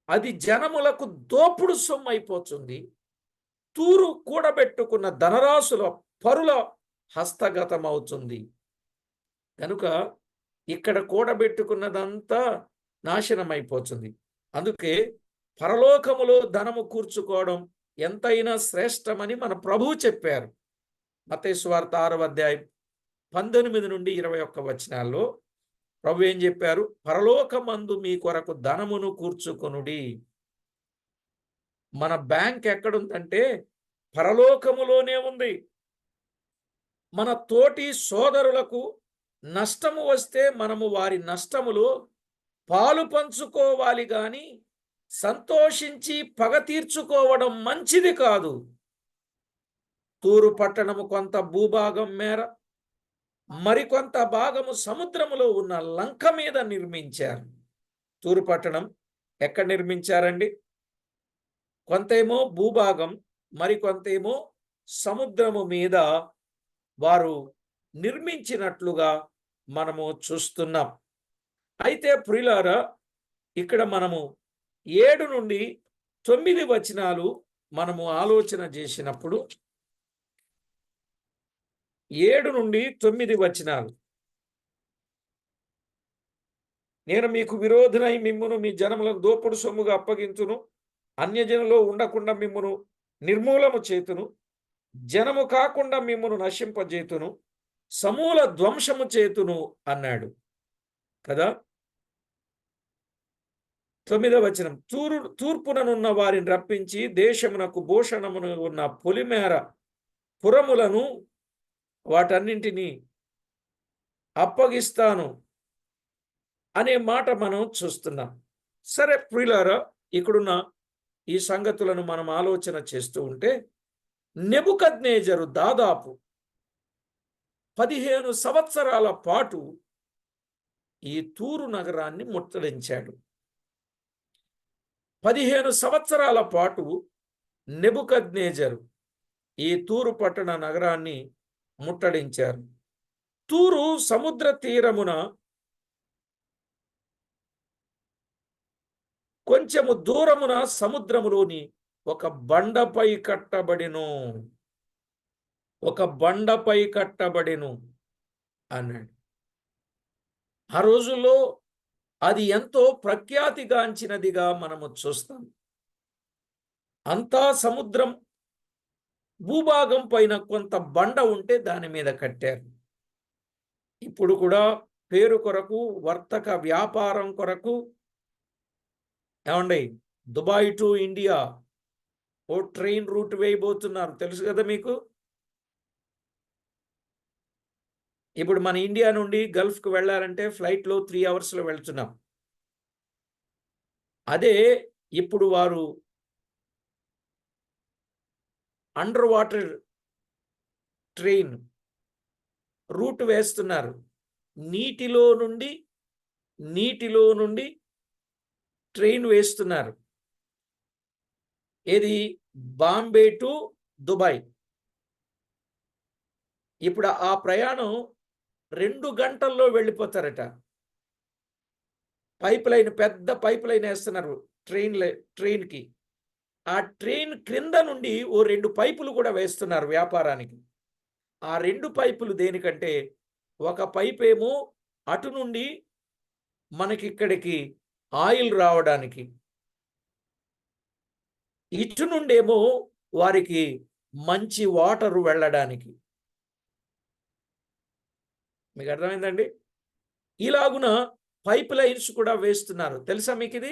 అది జనములకు దోపుడు సొమ్మైపోతుంది. తూరు కూడబెట్టుకున్న ధనరాశుల పరుల హస్తగతమవుతుంది. కనుక ఇక్కడ కూడబెట్టుకున్నదంతా నాశనమైపోతుంది. అందుకే పరలోకములో ధనము కూర్చుకోవడం ఎంతైనా శ్రేష్టమని మన ప్రభువు చెప్పారు. మత్తయి సువార్త 6వ అధ్యాయం 19 నుండి 21 వచనాల్లో ప్రభు ఏం చెప్పారు? పరలోకమందు మీ కొరకు ధనమును కూర్చుకొనుడి. మన బ్యాంక్ ఎక్కడుందంటే పరలోకములోనే ఉంది. మన తోటి సోదరులకు నష్టము వస్తే మనము వారి నష్టములో పాలు పంచుకోవాలి గాని సంతోషించి పగ తీర్చుకోవడం మంచిది కాదు. తూరు పట్టణము కొంత భూభాగం మేర మరికొంత భాగము సముద్రములో ఉన్న లంక మీద నిర్మించారు. తూరు పట్టణం ఎక్కడ నిర్మించారండి? కొంతేమో భూభాగం, మరికొంతేమో సముద్రము మీద వారు నిర్మించినట్లుగా మనము చూస్తున్నాం. అయితే ప్రియులారా, ఇక్కడ మనము 7 నుండి 9 వచనాలు మనము ఆలోచన చేసినప్పుడు 7 నుండి 9 వచనాలు. నేను మీకు విరోధునై మిమ్మును మీ జనములను దోపుడు సొమ్ముగా అప్పగించును. అన్యజనులో ఉండకుండా మిమ్మును నిర్మూలము చేతును. జనము కాకుండా మిమ్మును నశింపజేతును. సమూల ధ్వంసము చేతును అన్నాడు కదా. 9వ వచనం. తూర్పుననున్న వారిని రప్పించి దేశమునకు భూషణమును ఉన్న పొలిమేర పురములను వాటన్నింటినీ అప్పగిస్తాను అనే మాట మనం చూస్తున్నాం. సరే ప్రియులారా, ఇక్కడున్న ఈ సంగతులను మనం ఆలోచన చేస్తూ ఉంటే నెబుకద్నెజరు దాదాపు 15 సంవత్సరాల పాటు ఈ తూరు నగరాన్ని ముట్టడించాడు. 15 సంవత్సరాల పాటు నెబుకద్నెజరు ఈ తూరు పట్టణ నగరాన్ని ముట్టడించారు. తూరు సముద్ర తీరమున కొంచెము దూరమున సముద్రములోని ఒక బండపై కట్టబడెను. ఒక బండపై కట్టబడెను అన్నాడు. ఆ రోజుల్లో అది ఎంతో ప్రఖ్యాతిగాంచినదిగా మనము చూస్తాం. అంతా సముద్రం, భూభాగం పైన కొంత బండ ఉంటే దాని మీద కట్టారు. ఇప్పుడు కూడా పేరు కొరకు, వర్తక వ్యాపారం కొరకు, ఏమండి, దుబాయ్ టు ఇండియా ఓ ట్రైన్ రూట్ వేయబోతున్నారు, తెలుసు కదా మీకు. ఇప్పుడు మన ఇండియా నుండి గల్ఫ్‌కు వెళ్ళాలంటే ఫ్లైట్‌లో 3 అవర్స్‌లో వెళ్తున్నాం. అదే ఇప్పుడు వారు అండర్ వాటర్ ట్రైన్ రూట్ వేస్తున్నారు. నీటిలో నుండి నీటిలో నుండి ట్రైన్ వేస్తున్నారు. ఏది? Bombay to Dubai. ఇప్పుడు ఆ ప్రయాణం 2 గంటల్లో వెళ్ళిపోతారట. పెద్ద పైప్ లైన్ ఏస్తున్నారు ట్రైన్‌కి. ఆ ట్రైన్ క్రింద నుండి ఓ 2 పైపులు కూడా వేస్తున్నారు వ్యాపారానికి. ఆ 2 పైపులు దేనికంటే, ఒక పైపేమో అటు నుండి మనకిక్కడికి ఆయిల్ రావడానికి, ఇటు నుండేమో వారికి మంచి వాటరు వెళ్ళడానికి. మీకు అర్థమైందండి? ఇలాగున పైప్ లైన్స్ కూడా వేస్తున్నారు. తెలుసా మీకిది?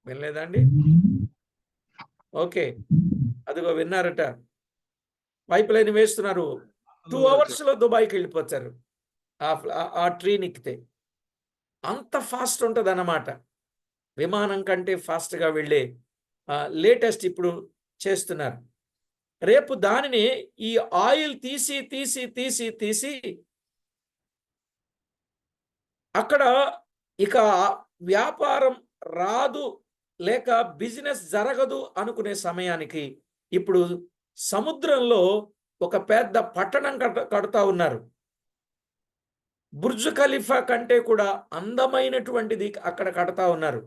వినలేదా అండి? ఓకే. అదిగో విన్నారట. పైప్ లైన్ వేస్తున్నారు. 2 అవర్స్‌లో దుబాయ్‌కెళ్ళిపోతారు. ఆ ట్రైన్ ఎక్కితే. అంత ఫాస్ట్ ఉంటదన్నమాట. విమానం కంటే ఫాస్ట్‌గా వెళ్ళే లేటెస్ట్ ఇప్పుడు చేస్తున్నారు. రేపు దానిని ఈ ఆయిల్ తీసి అక్కడ ఇక వ్యాపారం రాదు, లేక బిజినెస్ జరగదు అనుకునే సమయానికి ఇప్పుడు సముద్రంలో ఒక పెద్ద పట్టణం కడతా ఉన్నారు. బుర్జ్ ఖలీఫా కంటే కూడా అందమైనటువంటిది అక్కడ కడతా ఉన్నారు.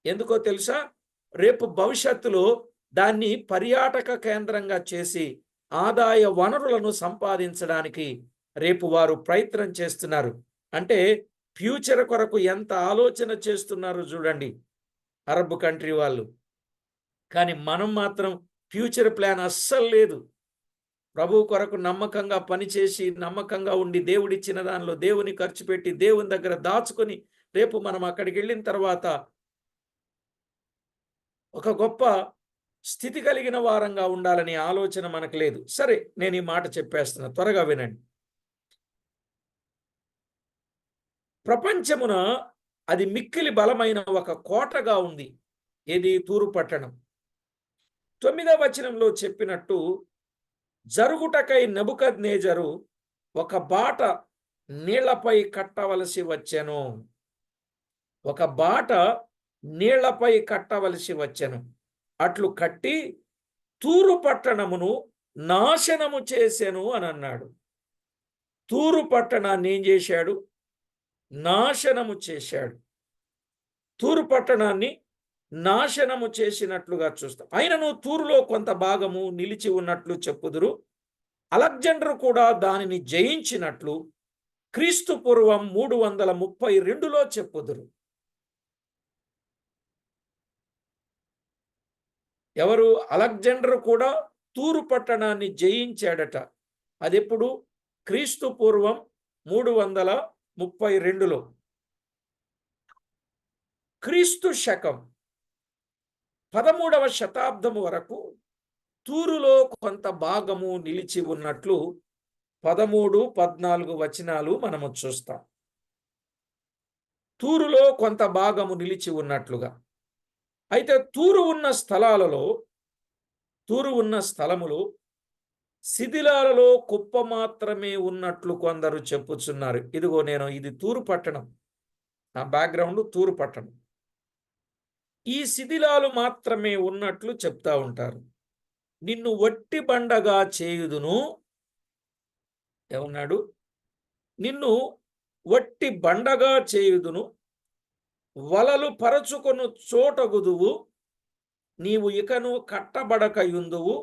ఎందుకో తెలుసా? రేపు భవిష్యత్తులో దాన్ని పర్యాటక కేంద్రంగా చేసి ఆదాయ వనరులను సంపాదించడానికి రేపు వారు ప్రయత్నం చేస్తున్నారు. అంటే ఫ్యూచర్ కొరకు ఎంత ఆలోచన చేస్తున్నారో చూడండి అరబ్ కంట్రీ వాళ్ళు. కానీ మనం మాత్రం ఫ్యూచర్ ప్లాన్ అస్సలు లేదు. ప్రభువు కొరకు నమ్మకంగా పనిచేసి, నమ్మకంగా ఉండి, దేవుడిచ్చిన దానిలో దేవుని ఖర్చు పెట్టి, దేవుని దగ్గర దాచుకొని, రేపు మనం అక్కడికెళ్ళిన తర్వాత ఒక గొప్ప స్థితి కలిగిన వారంగా ఉండాలనే ఆలోచన మనకు లేదు. సరే, నేను ఈ మాట చెప్పేస్తున్నా, త్వరగా వినండి. ప్రపంచమున అది మిక్కిలి బలమైన ఒక కోటగా ఉంది. ఏది? తూరు పట్టణం. 9వ వచనంలో చెప్పినట్టు, జరుగుటకై నెబుకద్నెజరు ఒక బాట నీళ్లపై కట్టవలసి వచ్చెను. ఒక బాట నీళ్లపై కట్టవలసి వచ్చెను. అట్లు కట్టి తూరు పట్టణమును నాశనము చేసెను అని అన్నాడు. తూరు పట్టణాన్ని ఏం చేశాడు? నాశనము చేశాడు. తూరు పట్టణాన్ని నాశనము చేసినట్లుగా చూస్తాం. అయినను తూరులో కొంత భాగము నిలిచి ఉన్నట్లు చెప్పుదురు. అలెగ్జాండర్ కూడా దానిని జయించినట్లు క్రీస్తు పూర్వం 332లో చెప్పుదురు. ఎవరు? అలెగ్జాండర్ కూడా తూరు పట్టణాన్ని జయించాడట. అదెప్పుడు? క్రీస్తు పూర్వం 332లో. క్రీస్తు శకం 13వ శతాబ్దము వరకు తూరులో కొంత భాగము నిలిచి ఉన్నట్లు 13, 14 వచనాలు మనము చూస్తాం. తూరులో కొంత భాగము నిలిచి ఉన్నట్లుగా. అయితే తూరు ఉన్న స్థలములో శిథిలాలలో కుప్ప మాత్రమే ఉన్నట్లు కొందరు చెప్పుచున్నారు. ఇదిగో ఇది తూరు పట్టణం. నా బ్యాక్గ్రౌండ్ తూరు పట్టణం. ఈ శిథిలాలు మాత్రమే ఉన్నట్లు చెప్తా ఉంటారు. నిన్ను వట్టి బండగా చేయుదును. ఏమన్నాడు? నిన్ను వట్టి బండగా చేయుదును, వలలు పరచుకొను చోటగుదువు, నీవు ఇకను కట్టబడకయుందువు,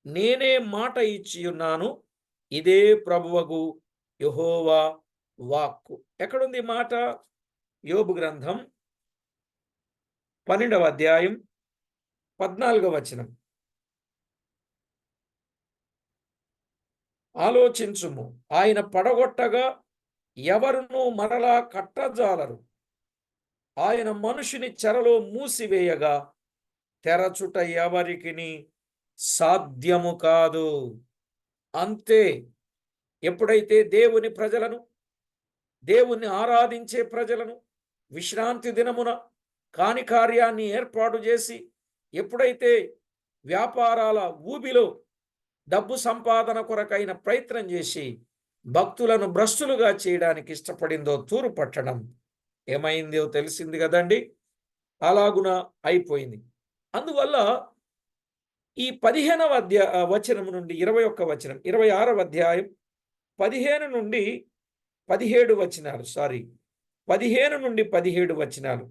నేనే మాట ఇచ్చియున్నాను, ఇదే ప్రభువగు యెహోవా వాక్కు. ఎక్కడుంది ఈ మాట? యోబు గ్రంథం 12వ అధ్యాయం 14వ వచనం. ఆలోచించుము, ఆయన పడగొట్టగా ఎవరునూ మరలా కట్టజాలరు. ఆయన మనుషుని చెరలో మూసివేయగా తెరచుట ఎవరికిని సాధ్యము కాదు. అంతే. ఎప్పుడైతే దేవుని ప్రజలను, దేవుణ్ణి ఆరాధించే ప్రజలను విశ్రాంతి దినమున కాని కార్యాన్ని ఏర్పాటు చేసి, ఎప్పుడైతే వ్యాపారాల ఊబిలో డబ్బు సంపాదన కొరకైన ప్రయత్నం చేసి భక్తులను భ్రష్టులుగా చేయడానికి ఇష్టపడిందో తూరు పట్టణం, ఏమైందో తెలిసింది కదండి. అలాగున అయిపోయింది. అందువల్ల ఈ 15వ వచనం నుండి 21వ వచనం, 26వ అధ్యాయం 15 నుండి 17 వచనాలు, 15 నుండి 17 వచనాలు,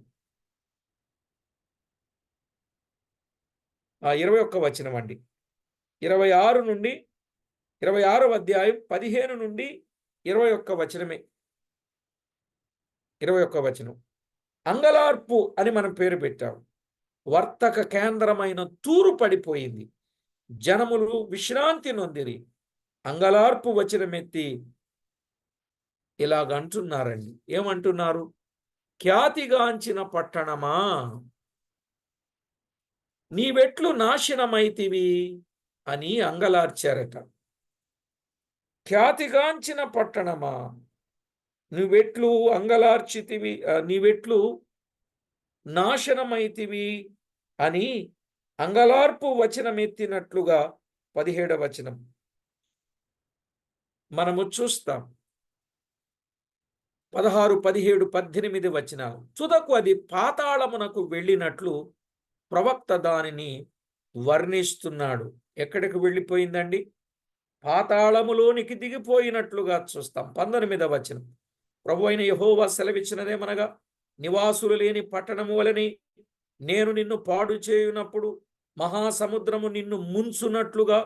21 వచనం అండి. 26 నుండి 26వ అధ్యాయం 15 నుండి 21 వచనమే. 21 వచనం. అంగలార్పు అని మనం పేరు పెట్టాం. వర్తక కేంద్రమైన తూరు పడిపోయింది. జనములు విశ్రాంతి నొందిరి. అంగలార్పు వచనమెత్తి ఇలాగంటున్నారండి. ఏమంటున్నారు? ఖ్యాతిగాంచిన పట్టణమా, నీవెట్లు నాశనమైతివి అని అంగలార్చారట. ఖ్యాతిగాంచిన పట్టణమా, నువ్వెట్లు అంగలార్చితివి, నీవెట్లు నాశనమైతివి అని అంగలార్పు వచనమెత్తినట్లుగా 17వ వచనం మనము చూస్తాం. 16, 17, 18 వచనాలు. తుదకు అది పాతాళమునకు వెళ్ళినట్లు ప్రవక్త దానిని వర్ణిస్తున్నాడు. ఎక్కడికి వెళ్ళిపోయిందండి? పాతాళములోనికి దిగిపోయినట్లుగా చూస్తాం. 19వ వచనం. ప్రభు అయిన యెహోవా సెలవిచ్చినదేమనగా, నివాసులు లేని పట్టణము వలెని నేను నిన్ను పాడు చేయునప్పుడు మహాసముద్రము నిన్ను ముంచునట్లుగా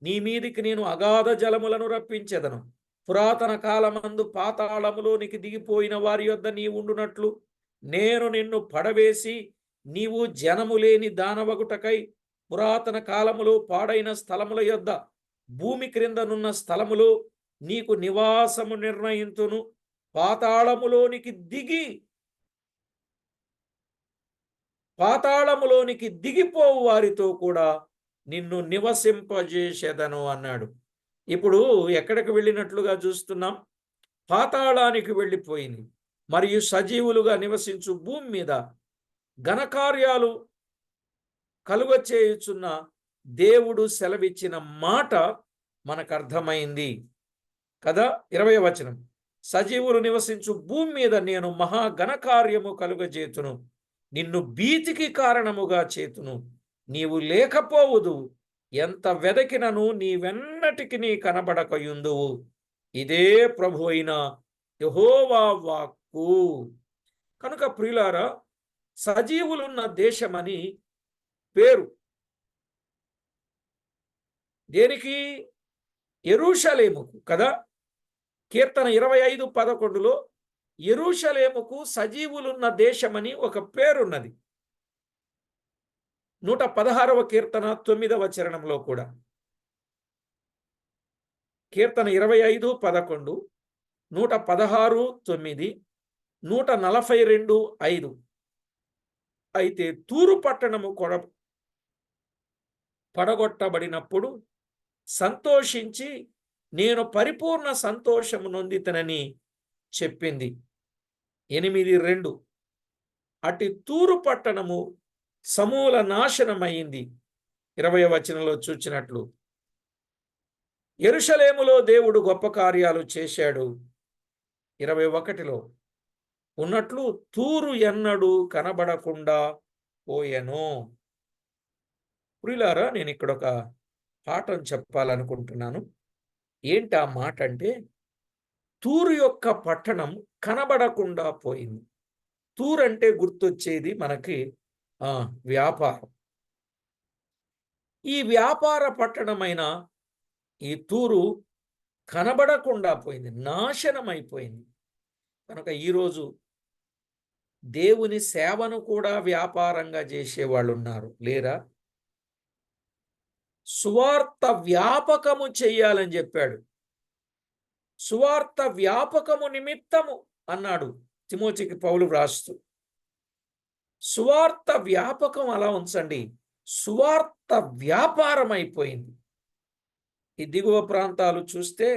నీ మీదికి నేను అగాధ జలములను రప్పించెదను. పురాతన కాలమందు పాతాళములోనికి దిగిపోయిన వారి యొద్ద నీవు ఉండునట్లు నేను నిన్ను పడవేసి నీవు జనము లేని దానవగుటకై పురాతన కాలములో పాడైన స్థలముల యొద్ద భూమి క్రిందనున్న స్థలములో నీకు నివాసము నిర్ణయింతును. పాతాళములోనికి దిగిపోవు వారితో కూడా నిన్ను నివసింపజేసేదను అన్నాడు. ఇప్పుడు ఎక్కడికి వెళ్ళినట్లుగా చూస్తున్నాం? పాతాళానికి వెళ్ళిపోయింది. మరియు సజీవులుగా నివసించు భూమి మీద ఘనకార్యాలు కలుగచేయుచున్న దేవుడు సెలవిచ్చిన మాట మనకు అర్థమైంది కదా. 20వ వచనం. సజీవులు నివసించు భూమి మీద నేను మహా ఘనకార్యము కలుగజేతును, నిన్ను భీతికి కారణముగా చేతును, నీవు లేకపోవుదు, ఎంత వెదకినను నీవెన్నటికి నీ కనబడకయుందువు. ఇదే ప్రభు అయిన యెహోవా వాక్కు. కనుక ప్రియులారా, సజీవులున్న దేశమని పేరు దేనికి? యెరూషలేముకు కదా. కీర్తన 25:11లో యెరూషలేముకు సజీవులున్న దేశమని ఒక పేరున్నది. 116వ కీర్తన 9వ చరణంలో కూడా కీర్తన 25:11, 116:9, 142:5. అయితే తూరు పట్టణము పడగొట్టబడినప్పుడు సంతోషించి నేను పరిపూర్ణ సంతోషము నొందితనని చెప్పింది. 8:2. అటు తూరు పట్టణము సమూల నాశనమైంది. 20వ వచనంలో చూచినట్లు యెరూషలేములో దేవుడు గొప్ప కార్యాలు చేశాడు. 21లో ఉన్నట్లు తూరు ఎన్నడూ కనబడకుండా పోయెను. ప్రియులారా, నేను ఇక్కడ ఒక పాఠం చెప్పాలనుకుంటున్నాను. ఏంటి ఆ మాట అంటే, తూరు యొక్క పట్టణం కనబడకుండా పోయింది. తూరు అంటే గుర్తొచ్చేది మనకి వ్యాపారం. ఈ వ్యాపార పట్టణమైన ఈ తూరు కనబడకుండా పోయింది, నాశనం అయిపోయింది. కనుక ఈరోజు దేవుని సేవను కూడా వ్యాపారంగా చేసేవాళ్ళు ఉన్నారు, లేరా? సువార్త వ్యాపకము చెయ్యాలని చెప్పాడు. సువార్త వ్యాపకము నిమిత్తము అన్నాడు తిమోతికి పౌలు వ్రాస్తూ. సువార్త వ్యాపకం అలా ఉంచండి, సువార్త వ్యాపారం అయిపోయింది. ఈ దిగువ ప్రాంతాలు చూస్తే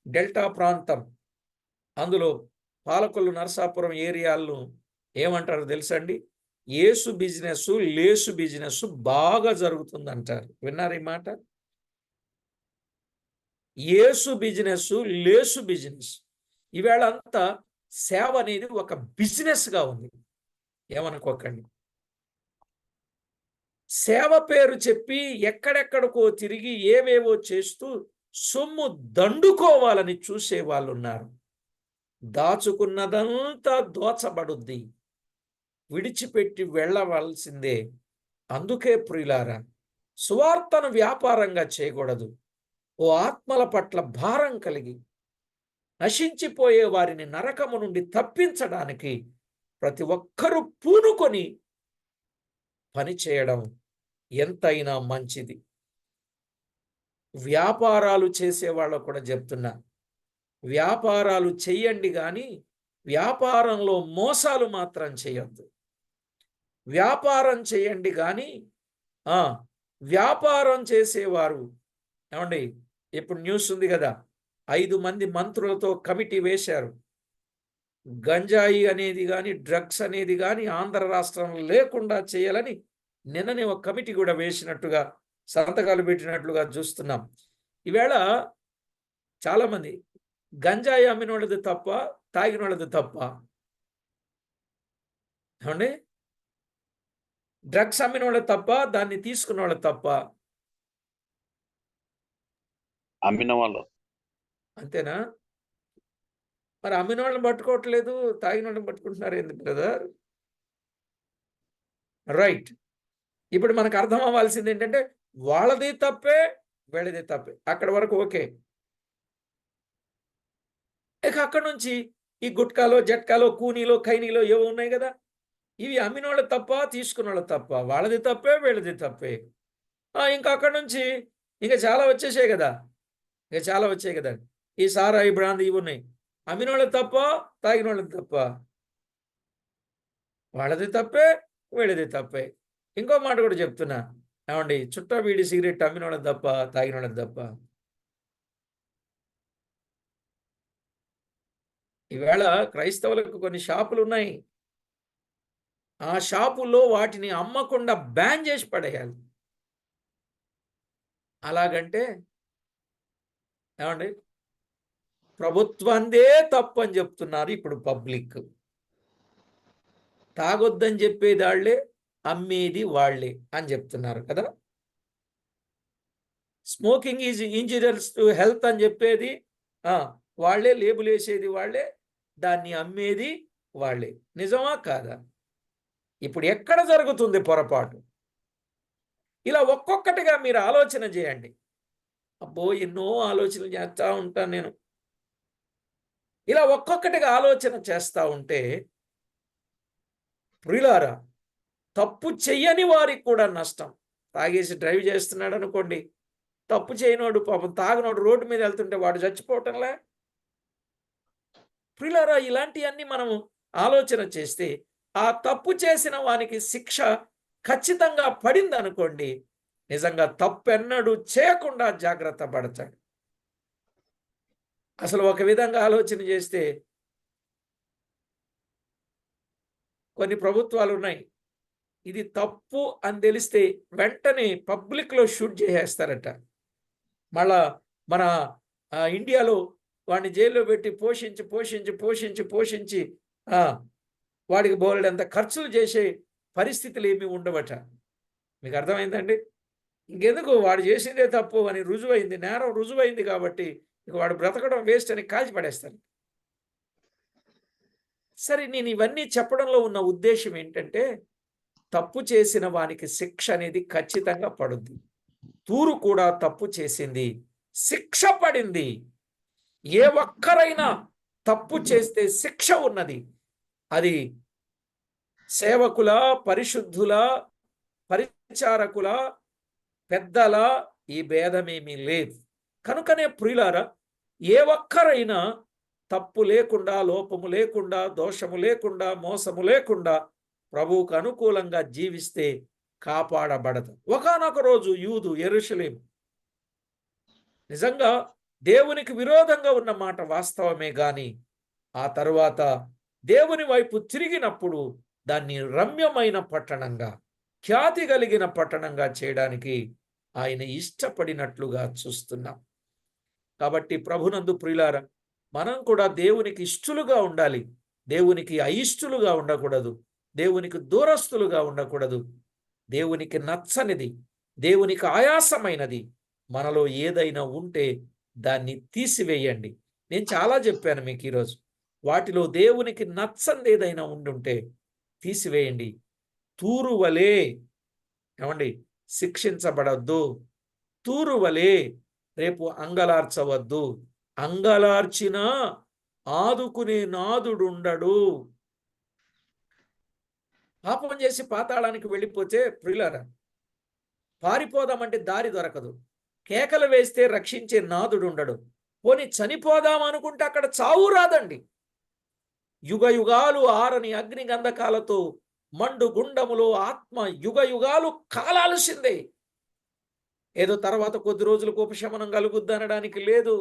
డెల్టా ప్రాంతం, అందులో పాలకొల్లు నరసాపురం ఏరియాలను ఏమంటారు తెలుసండి? యేసు బిజినెస్, లేసు బిజినెస్ బాగా జరుగుతుంది అంటారు. విన్నారు ఈ మాట? యేసు బిజినెస్, లేసు బిజినెస్. ఈవేళ అంతా సేవ అనేది ఒక బిజినెస్గా ఉంది, ఏమనుకోకండి. సేవ పేరు చెప్పి ఎక్కడెక్కడికో తిరిగి ఏవేవో చేస్తూ సొమ్ము దండుకోవాలని చూసే వాళ్ళు ఉన్నారు. దాచుకున్నదంతా దోచబడుద్ది, విడిచిపెట్టి వెళ్ళవలసిందే. అందుకే ప్రియులారా, సువార్తను వ్యాపారంగా చేయకూడదు. ఓ ఆత్మల పట్ల భారం కలిగి నశించిపోయే వారిని నరకము నుండి తప్పించడానికి ప్రతి ఒక్కరూ పూనుకొని పనిచేయడం ఎంతైనా మంచిది. వ్యాపారాలు చేసేవాళ్ళకు కూడా చెప్తున్నా, వ్యాపారాలు చెయ్యండి కానీ వ్యాపారంలో మోసాలు మాత్రం చేయొద్దు. వ్యాపారం చేయండి కానీ వ్యాపారం చేసేవారు, ఏమండి, ఇప్పుడు న్యూస్ ఉంది కదా, 5 మంది మంత్రులతో కమిటీ వేశారు. గంజాయి అనేది కానీ డ్రగ్స్ అనేది కానీ ఆంధ్ర రాష్ట్రంలో లేకుండా చేయాలని నిన్ననే ఒక కమిటీ కూడా వేసినట్టుగా, సంతకాలు పెట్టినట్లుగా చూస్తున్నాం. ఈవేళ చాలామంది గంజాయి అమ్మిన వాళ్ళది తప్ప, తాగిన వాళ్ళది తప్ప? ఏమండి, డ్రగ్స్ అమ్మిన వాళ్ళది తప్ప, దాన్ని తీసుకున్న వాళ్ళది తప్ప? అమ్మిన వాళ్ళు. అంతేనా? మరి అమ్మిన వాళ్ళని పట్టుకోవట్లేదు, తాగిన వాళ్ళని పట్టుకుంటున్నారు ఎందుకు బ్రదర్? రైట్. ఇప్పుడు మనకు అర్థం అవ్వాల్సింది ఏంటంటే, వాళ్ళది తప్పే, వీళ్ళది తప్పే. అక్కడ వరకు ఓకే. ఇక అక్కడ నుంచి ఈ గుట్కాలో, జట్కాలో, కూనీలో, ఖైనీలో ఏవో ఉన్నాయి కదా, ఇవి అమ్మిన వాళ్ళది తప్ప, తీసుకున్న వాళ్ళది తప్ప? వాళ్ళది తప్పే, వీళ్ళది తప్పే. ఇంకా అక్కడ నుంచి ఇంకా చాలా వచ్చేసాయి కదా, ఇక చాలా వచ్చాయి కదా. ఈ సారాయి, బ్రాంది ఇవి ఉన్నాయి. అమ్మిన వాళ్ళది తప్ప, తాగిన వాళ్ళది తప్ప? వాళ్ళది తప్పే, వీళ్ళది తప్పే. ఇంకో మాట కూడా చెప్తున్నా, ఏమండి, చుట్టా బీడి సిగరెట్ అమ్మిన వాళ్ళది తప్ప, తాగిన వాళ్ళది తప్ప? ఈవేళ క్రైస్తవులకు కొన్ని షాపులు ఉన్నాయి, ఆ షాపుల్లో వాటిని అమ్మకుండా బ్యాన్ చేసి పడేయాలి. అలాగంటే ఏమండి, ప్రభుత్వందే తప్పు అని చెప్తున్నారు ఇప్పుడు పబ్లిక్. తాగొద్దని చెప్పేది వాళ్ళే, అమ్మేది వాళ్ళే అని చెప్తున్నారు కదా. Smoking is injurious to health అని చెప్పేది వాళ్ళే, లేబుల్ వేసేది వాళ్ళే, దాన్ని అమ్మేది వాళ్ళే. నిజమా కాదా? ఇప్పుడు ఎక్కడ జరుగుతుంది పొరపాటు? ఇలా ఒక్కొక్కటిగా మీరు ఆలోచన చేయండి. అబ్బో, ఎన్నో ఆలోచనలు చేస్తూ ఉంటాను నేను. ఇలా ఒక్కొక్కటిగా ఆలోచన చేస్తూ ఉంటే ప్రియులారా, తప్పు చెయ్యని వారికి కూడా నష్టం. తాగేసి డ్రైవ్ చేస్తున్నాడు అనుకోండి, తప్పు చేయనోడు, పాపం తాగనోడు రోడ్డు మీద వెళ్తుంటే వాడు చచ్చిపోవటంలే. ప్రియులారా, ఇలాంటివన్నీ మనము ఆలోచన చేస్తే ఆ తప్పు చేసిన వానికి శిక్ష ఖచ్చితంగా పడింది అనుకోండి, నిజంగా తప్పెన్నడూ చేయకుండా జాగ్రత్త పడతాడు. అసలు ఒక విధంగా ఆలోచన చేస్తే కొన్ని ప్రభుత్వాలు ఉన్నాయి, ఇది తప్పు అని తెలిస్తే వెంటనే పబ్లిక్లో షూట్ చేసేస్తారట. మళ్ళా మన ఇండియాలో వాడిని జైల్లో పెట్టి పోషించి పోషించి పోషించి పోషించి వాడికి బోలెడంత ఖర్చులు చేసే పరిస్థితులు ఏమీ ఉండవట. మీకు అర్థమైందండి? ఇంకెందుకు, వాడు చేసిందే తప్పు అని రుజువైంది, నేరం రుజువైంది కాబట్టి ఇక వాడు బ్రతకడం వేస్ట్ అని కాల్చి పడేస్తాను. సరే, నేను ఇవన్నీ చెప్పడంలో ఉన్న ఉద్దేశం ఏంటంటే, తప్పు చేసిన వానికి శిక్ష అనేది ఖచ్చితంగా పడుద్ది. తూరు కూడా తప్పు చేసింది, శిక్ష పడింది. ఏ ఒక్కరైనా తప్పు చేస్తే శిక్ష ఉన్నది. అది సేవకుల, పరిశుద్ధుల, పరిచారకుల, పెద్దల, ఈ భేదమేమీ లేదు. కనుకనే ప్రియులారా, ఏ ఒక్కరైనా తప్పు లేకుండా, లోపము లేకుండా, దోషము లేకుండా, మోసము లేకుండా ప్రభువుకు అనుకూలంగా జీవిస్తే కాపాడబడదు. ఒకానొక రోజు యూదు యెరూషలేము నిజంగా దేవునికి విరోధంగా ఉన్న మాట వాస్తవమే గాని, ఆ తరువాత దేవుని వైపు తిరిగినప్పుడు దాన్ని రమ్యమైన పట్టణంగా, ఖ్యాతి కలిగిన పట్టణంగా చేయడానికి ఆయన ఇష్టపడినట్లుగా చూస్తున్నాం. కాబట్టి ప్రభునందు ప్రియులారా, మనం కూడా దేవునికి ఇష్టలుగా ఉండాలి. దేవునికి అయిష్టలుగా ఉండకూడదు. దేవునికి దూరస్తులుగా ఉండకూడదు. దేవునికి నచ్చనిది, దేవునికి ఆయాసమైనది మనలో ఏదైనా ఉంటే దాన్ని తీసివేయండి. నేను చాలా చెప్పాను మీకు ఈరోజు. వాటిలో దేవునికి నచ్చనిది ఏదైనా ఉండుంటే తీసివేయండి. తూరు వలె ఏమండి శిక్షించబడద్దు. తూరు వలె రేపు అంగలార్చవద్దు. అంగలార్చినా ఆదుకునే నాదుడుండడు. పాపం చేసి పాతాళానికి వెళ్ళిపోతే ప్రియులారా, పారిపోదామంటే దారి దొరకదు. కేకలు వేస్తే రక్షించే నాదుడు ఉండడు. పోని చనిపోదాం అనుకుంటే అక్కడ చావు రాదండి. యుగ యుగాలు ఆరని అగ్ని గంధకాలతో మండు గుండములో ఆత్మ యుగ యుగాలు కాలాల్సిందే. ఏదో తర్వాత కొద్ది రోజులకు ఉపశమనం కలుగుద్ది అనడానికి లేదు.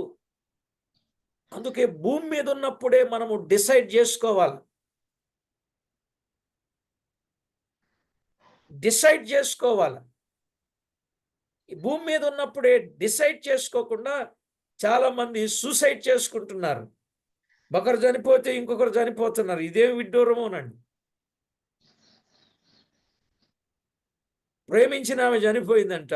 అందుకే భూమి మీద ఉన్నప్పుడే మనము డిసైడ్ చేసుకోవాలి. ఈ భూమి మీద ఉన్నప్పుడే డిసైడ్ చేసుకోకుండా చాలా మంది సూసైడ్ చేసుకుంటున్నారు. ఒకరు చనిపోతే ఇంకొకరు చనిపోతున్నారు. ఇదేం విడ్డూరమోనండి. ప్రేమించిన ఆమె చనిపోయిందంట.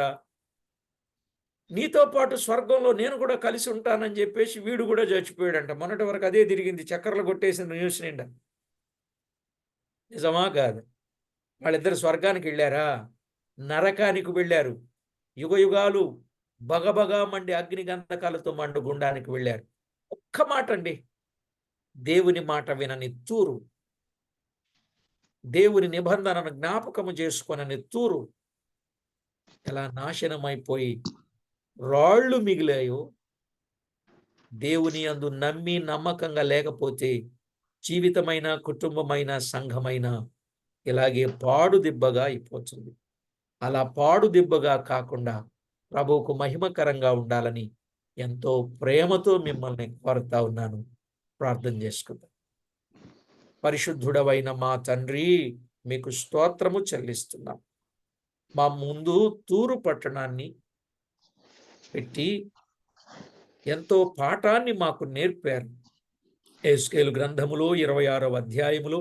నీతో పాటు స్వర్గంలో నేను కూడా కలిసి ఉంటానని చెప్పేసి వీడు కూడా చచ్చిపోయాడంట. మొన్నటి వరకు అదే తిరిగింది, చక్కర్లు కొట్టేసిన న్యూస్ నిండా. నిజమా కాదు? వాళ్ళిద్దరు స్వర్గానికి వెళ్ళారా? నరకానికి వెళ్ళారు. యుగ యుగాలు బగబగా మండి అగ్ని గంధకాలతో మండు గుండానికి వెళ్ళారు. ఒక్క మాట అండి, దేవుని మాట వినని తూరు, దేవుని నిబంధనను జ్ఞాపకము చేసుకొనని తూరు ఎలా నాశనమైపోయి రాళ్ళు మిగిలాయో, దేవుని యందు నమ్మి నమ్మకంగా లేకపోతే జీవితమైన, కుటుంబమైన, సంఘమైన ఇలాగే పాడు దిబ్బగా అయిపోతుంది. అలా పాడు దిబ్బగా కాకుండా ప్రభువుకు మహిమకరంగా ఉండాలని ఎంతో ప్రేమతో మిమ్మల్ని కోరుతా ఉన్నాను. ప్రార్థన చేసుకుందాం. పరిశుద్ధుడవైన మా తండ్రి, మీకు స్తోత్రము చెల్లిస్తున్నాం. మా ముందు తూరు పట్టణాన్ని పెట్టి ఎంతో పాఠాన్ని మాకు నేర్పారు. యెహెజ్కేలు గ్రంథములో 26వ అధ్యాయములో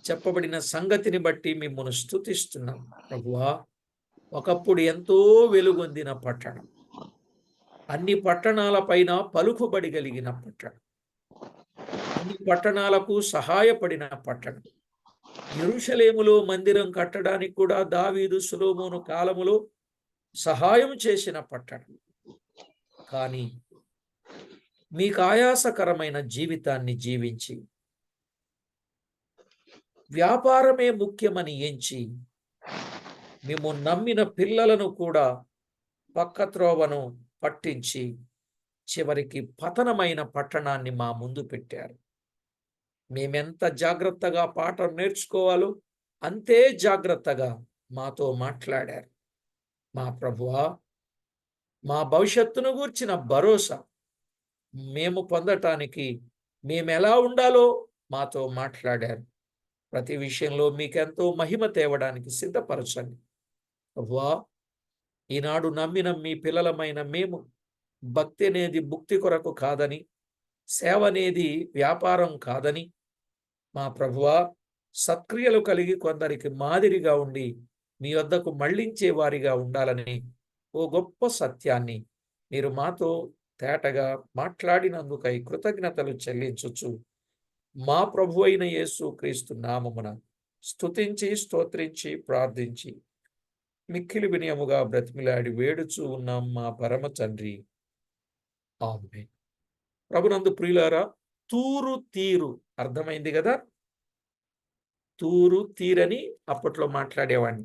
చెప్పబడిన సంగతిని బట్టి మిమ్మల్ని స్తుతిస్తున్నాం. ప్రభువా, ఒకప్పుడు ఎంతో వెలుగొందిన పట్టణం, అన్ని పట్టణాల పైన పలుకుబడి కలిగిన పట్టణం, అన్ని పట్టణాలకు సహాయపడిన పట్టణం, యెరూషలేములో మందిరం కట్టడానికి కూడా దావీదు, సొలొమోను కాలములో సహాయం చేసిన పట్టణం. కానీ మీకు ఆయాసకరమైన జీవితాన్ని జీవించి వ్యాపారమే ముఖ్యమని ఎంచి మేము నమ్మిన పిల్లలను కూడా పక్కత్రోవను పట్టించి చివరికి పతనమైన పట్టణాన్ని మా ముందు పెట్టారు. మేమెంత జాగ్రత్తగా పాఠం నేర్చుకోవాలో అంతే జాగ్రత్తగా మాతో మాట్లాడారు. మా ప్రభువా, మా భవిష్యత్తును గూర్చిన భరోసా మేము పొందటానికి మేమెలా ఉండాలో మాతో మాట్లాడారు. ప్రతి విషయంలో మీకెంతో మహిమ తేవడానికి సిద్ధపరచండి. ప్రభువా, ఈనాడు నమ్మిన మీ పిల్లలమైన మేము భక్తి అనేది భుక్తి కొరకు కాదని, సేవ అనేది వ్యాపారం కాదని, మా ప్రభువా, సత్క్రియలు కలిగి కొందరికి మాదిరిగా ఉండి మీ వద్దకు మళ్ళించే వారిగా ఉండాలని ఓ గొప్ప సత్యాన్ని మీరు మాతో తేటగా మాట్లాడినందుకై కృతజ్ఞతలు చెల్లించుచు మా ప్రభు అయిన యేసు క్రీస్తు నామమున స్తుతించి స్తోత్రించి ప్రార్థించి మిక్కిలి వినయముగా బ్రతిమిలాడి వేడుచూ ఉన్నాం మా పరమ తండ్రి. ఆమేన్. ప్రభునందు ప్రియులారా, తూరు తీరు అర్థమైంది కదా? తూరు తీరని అప్పట్లో మాట్లాడేవాడిని.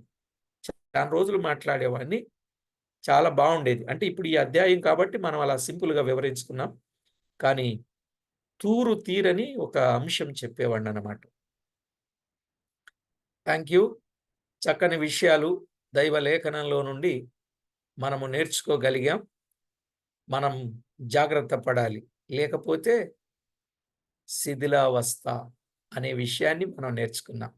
చాలా రోజులు మాట్లాడేవాడిని. చాలా బాగుండేది. అంటే ఇప్పుడు ఈ అధ్యాయం కాబట్టి మనం అలా సింపుల్‌గా వివరించుకున్నాం. కానీ తూరు తీరని ఒక అంశం చెప్పేవాడినన్నమాట. Thank you. చక్కని విషయాలు దైవ లేఖనంలో నుండి మనము నేర్చుకోగలిగాం. మనం జాగ్రత్త పడాలి. లేకపోతే శిథిలావస్థ అనే విషయాన్ని మనం నేర్చుకున్నాం.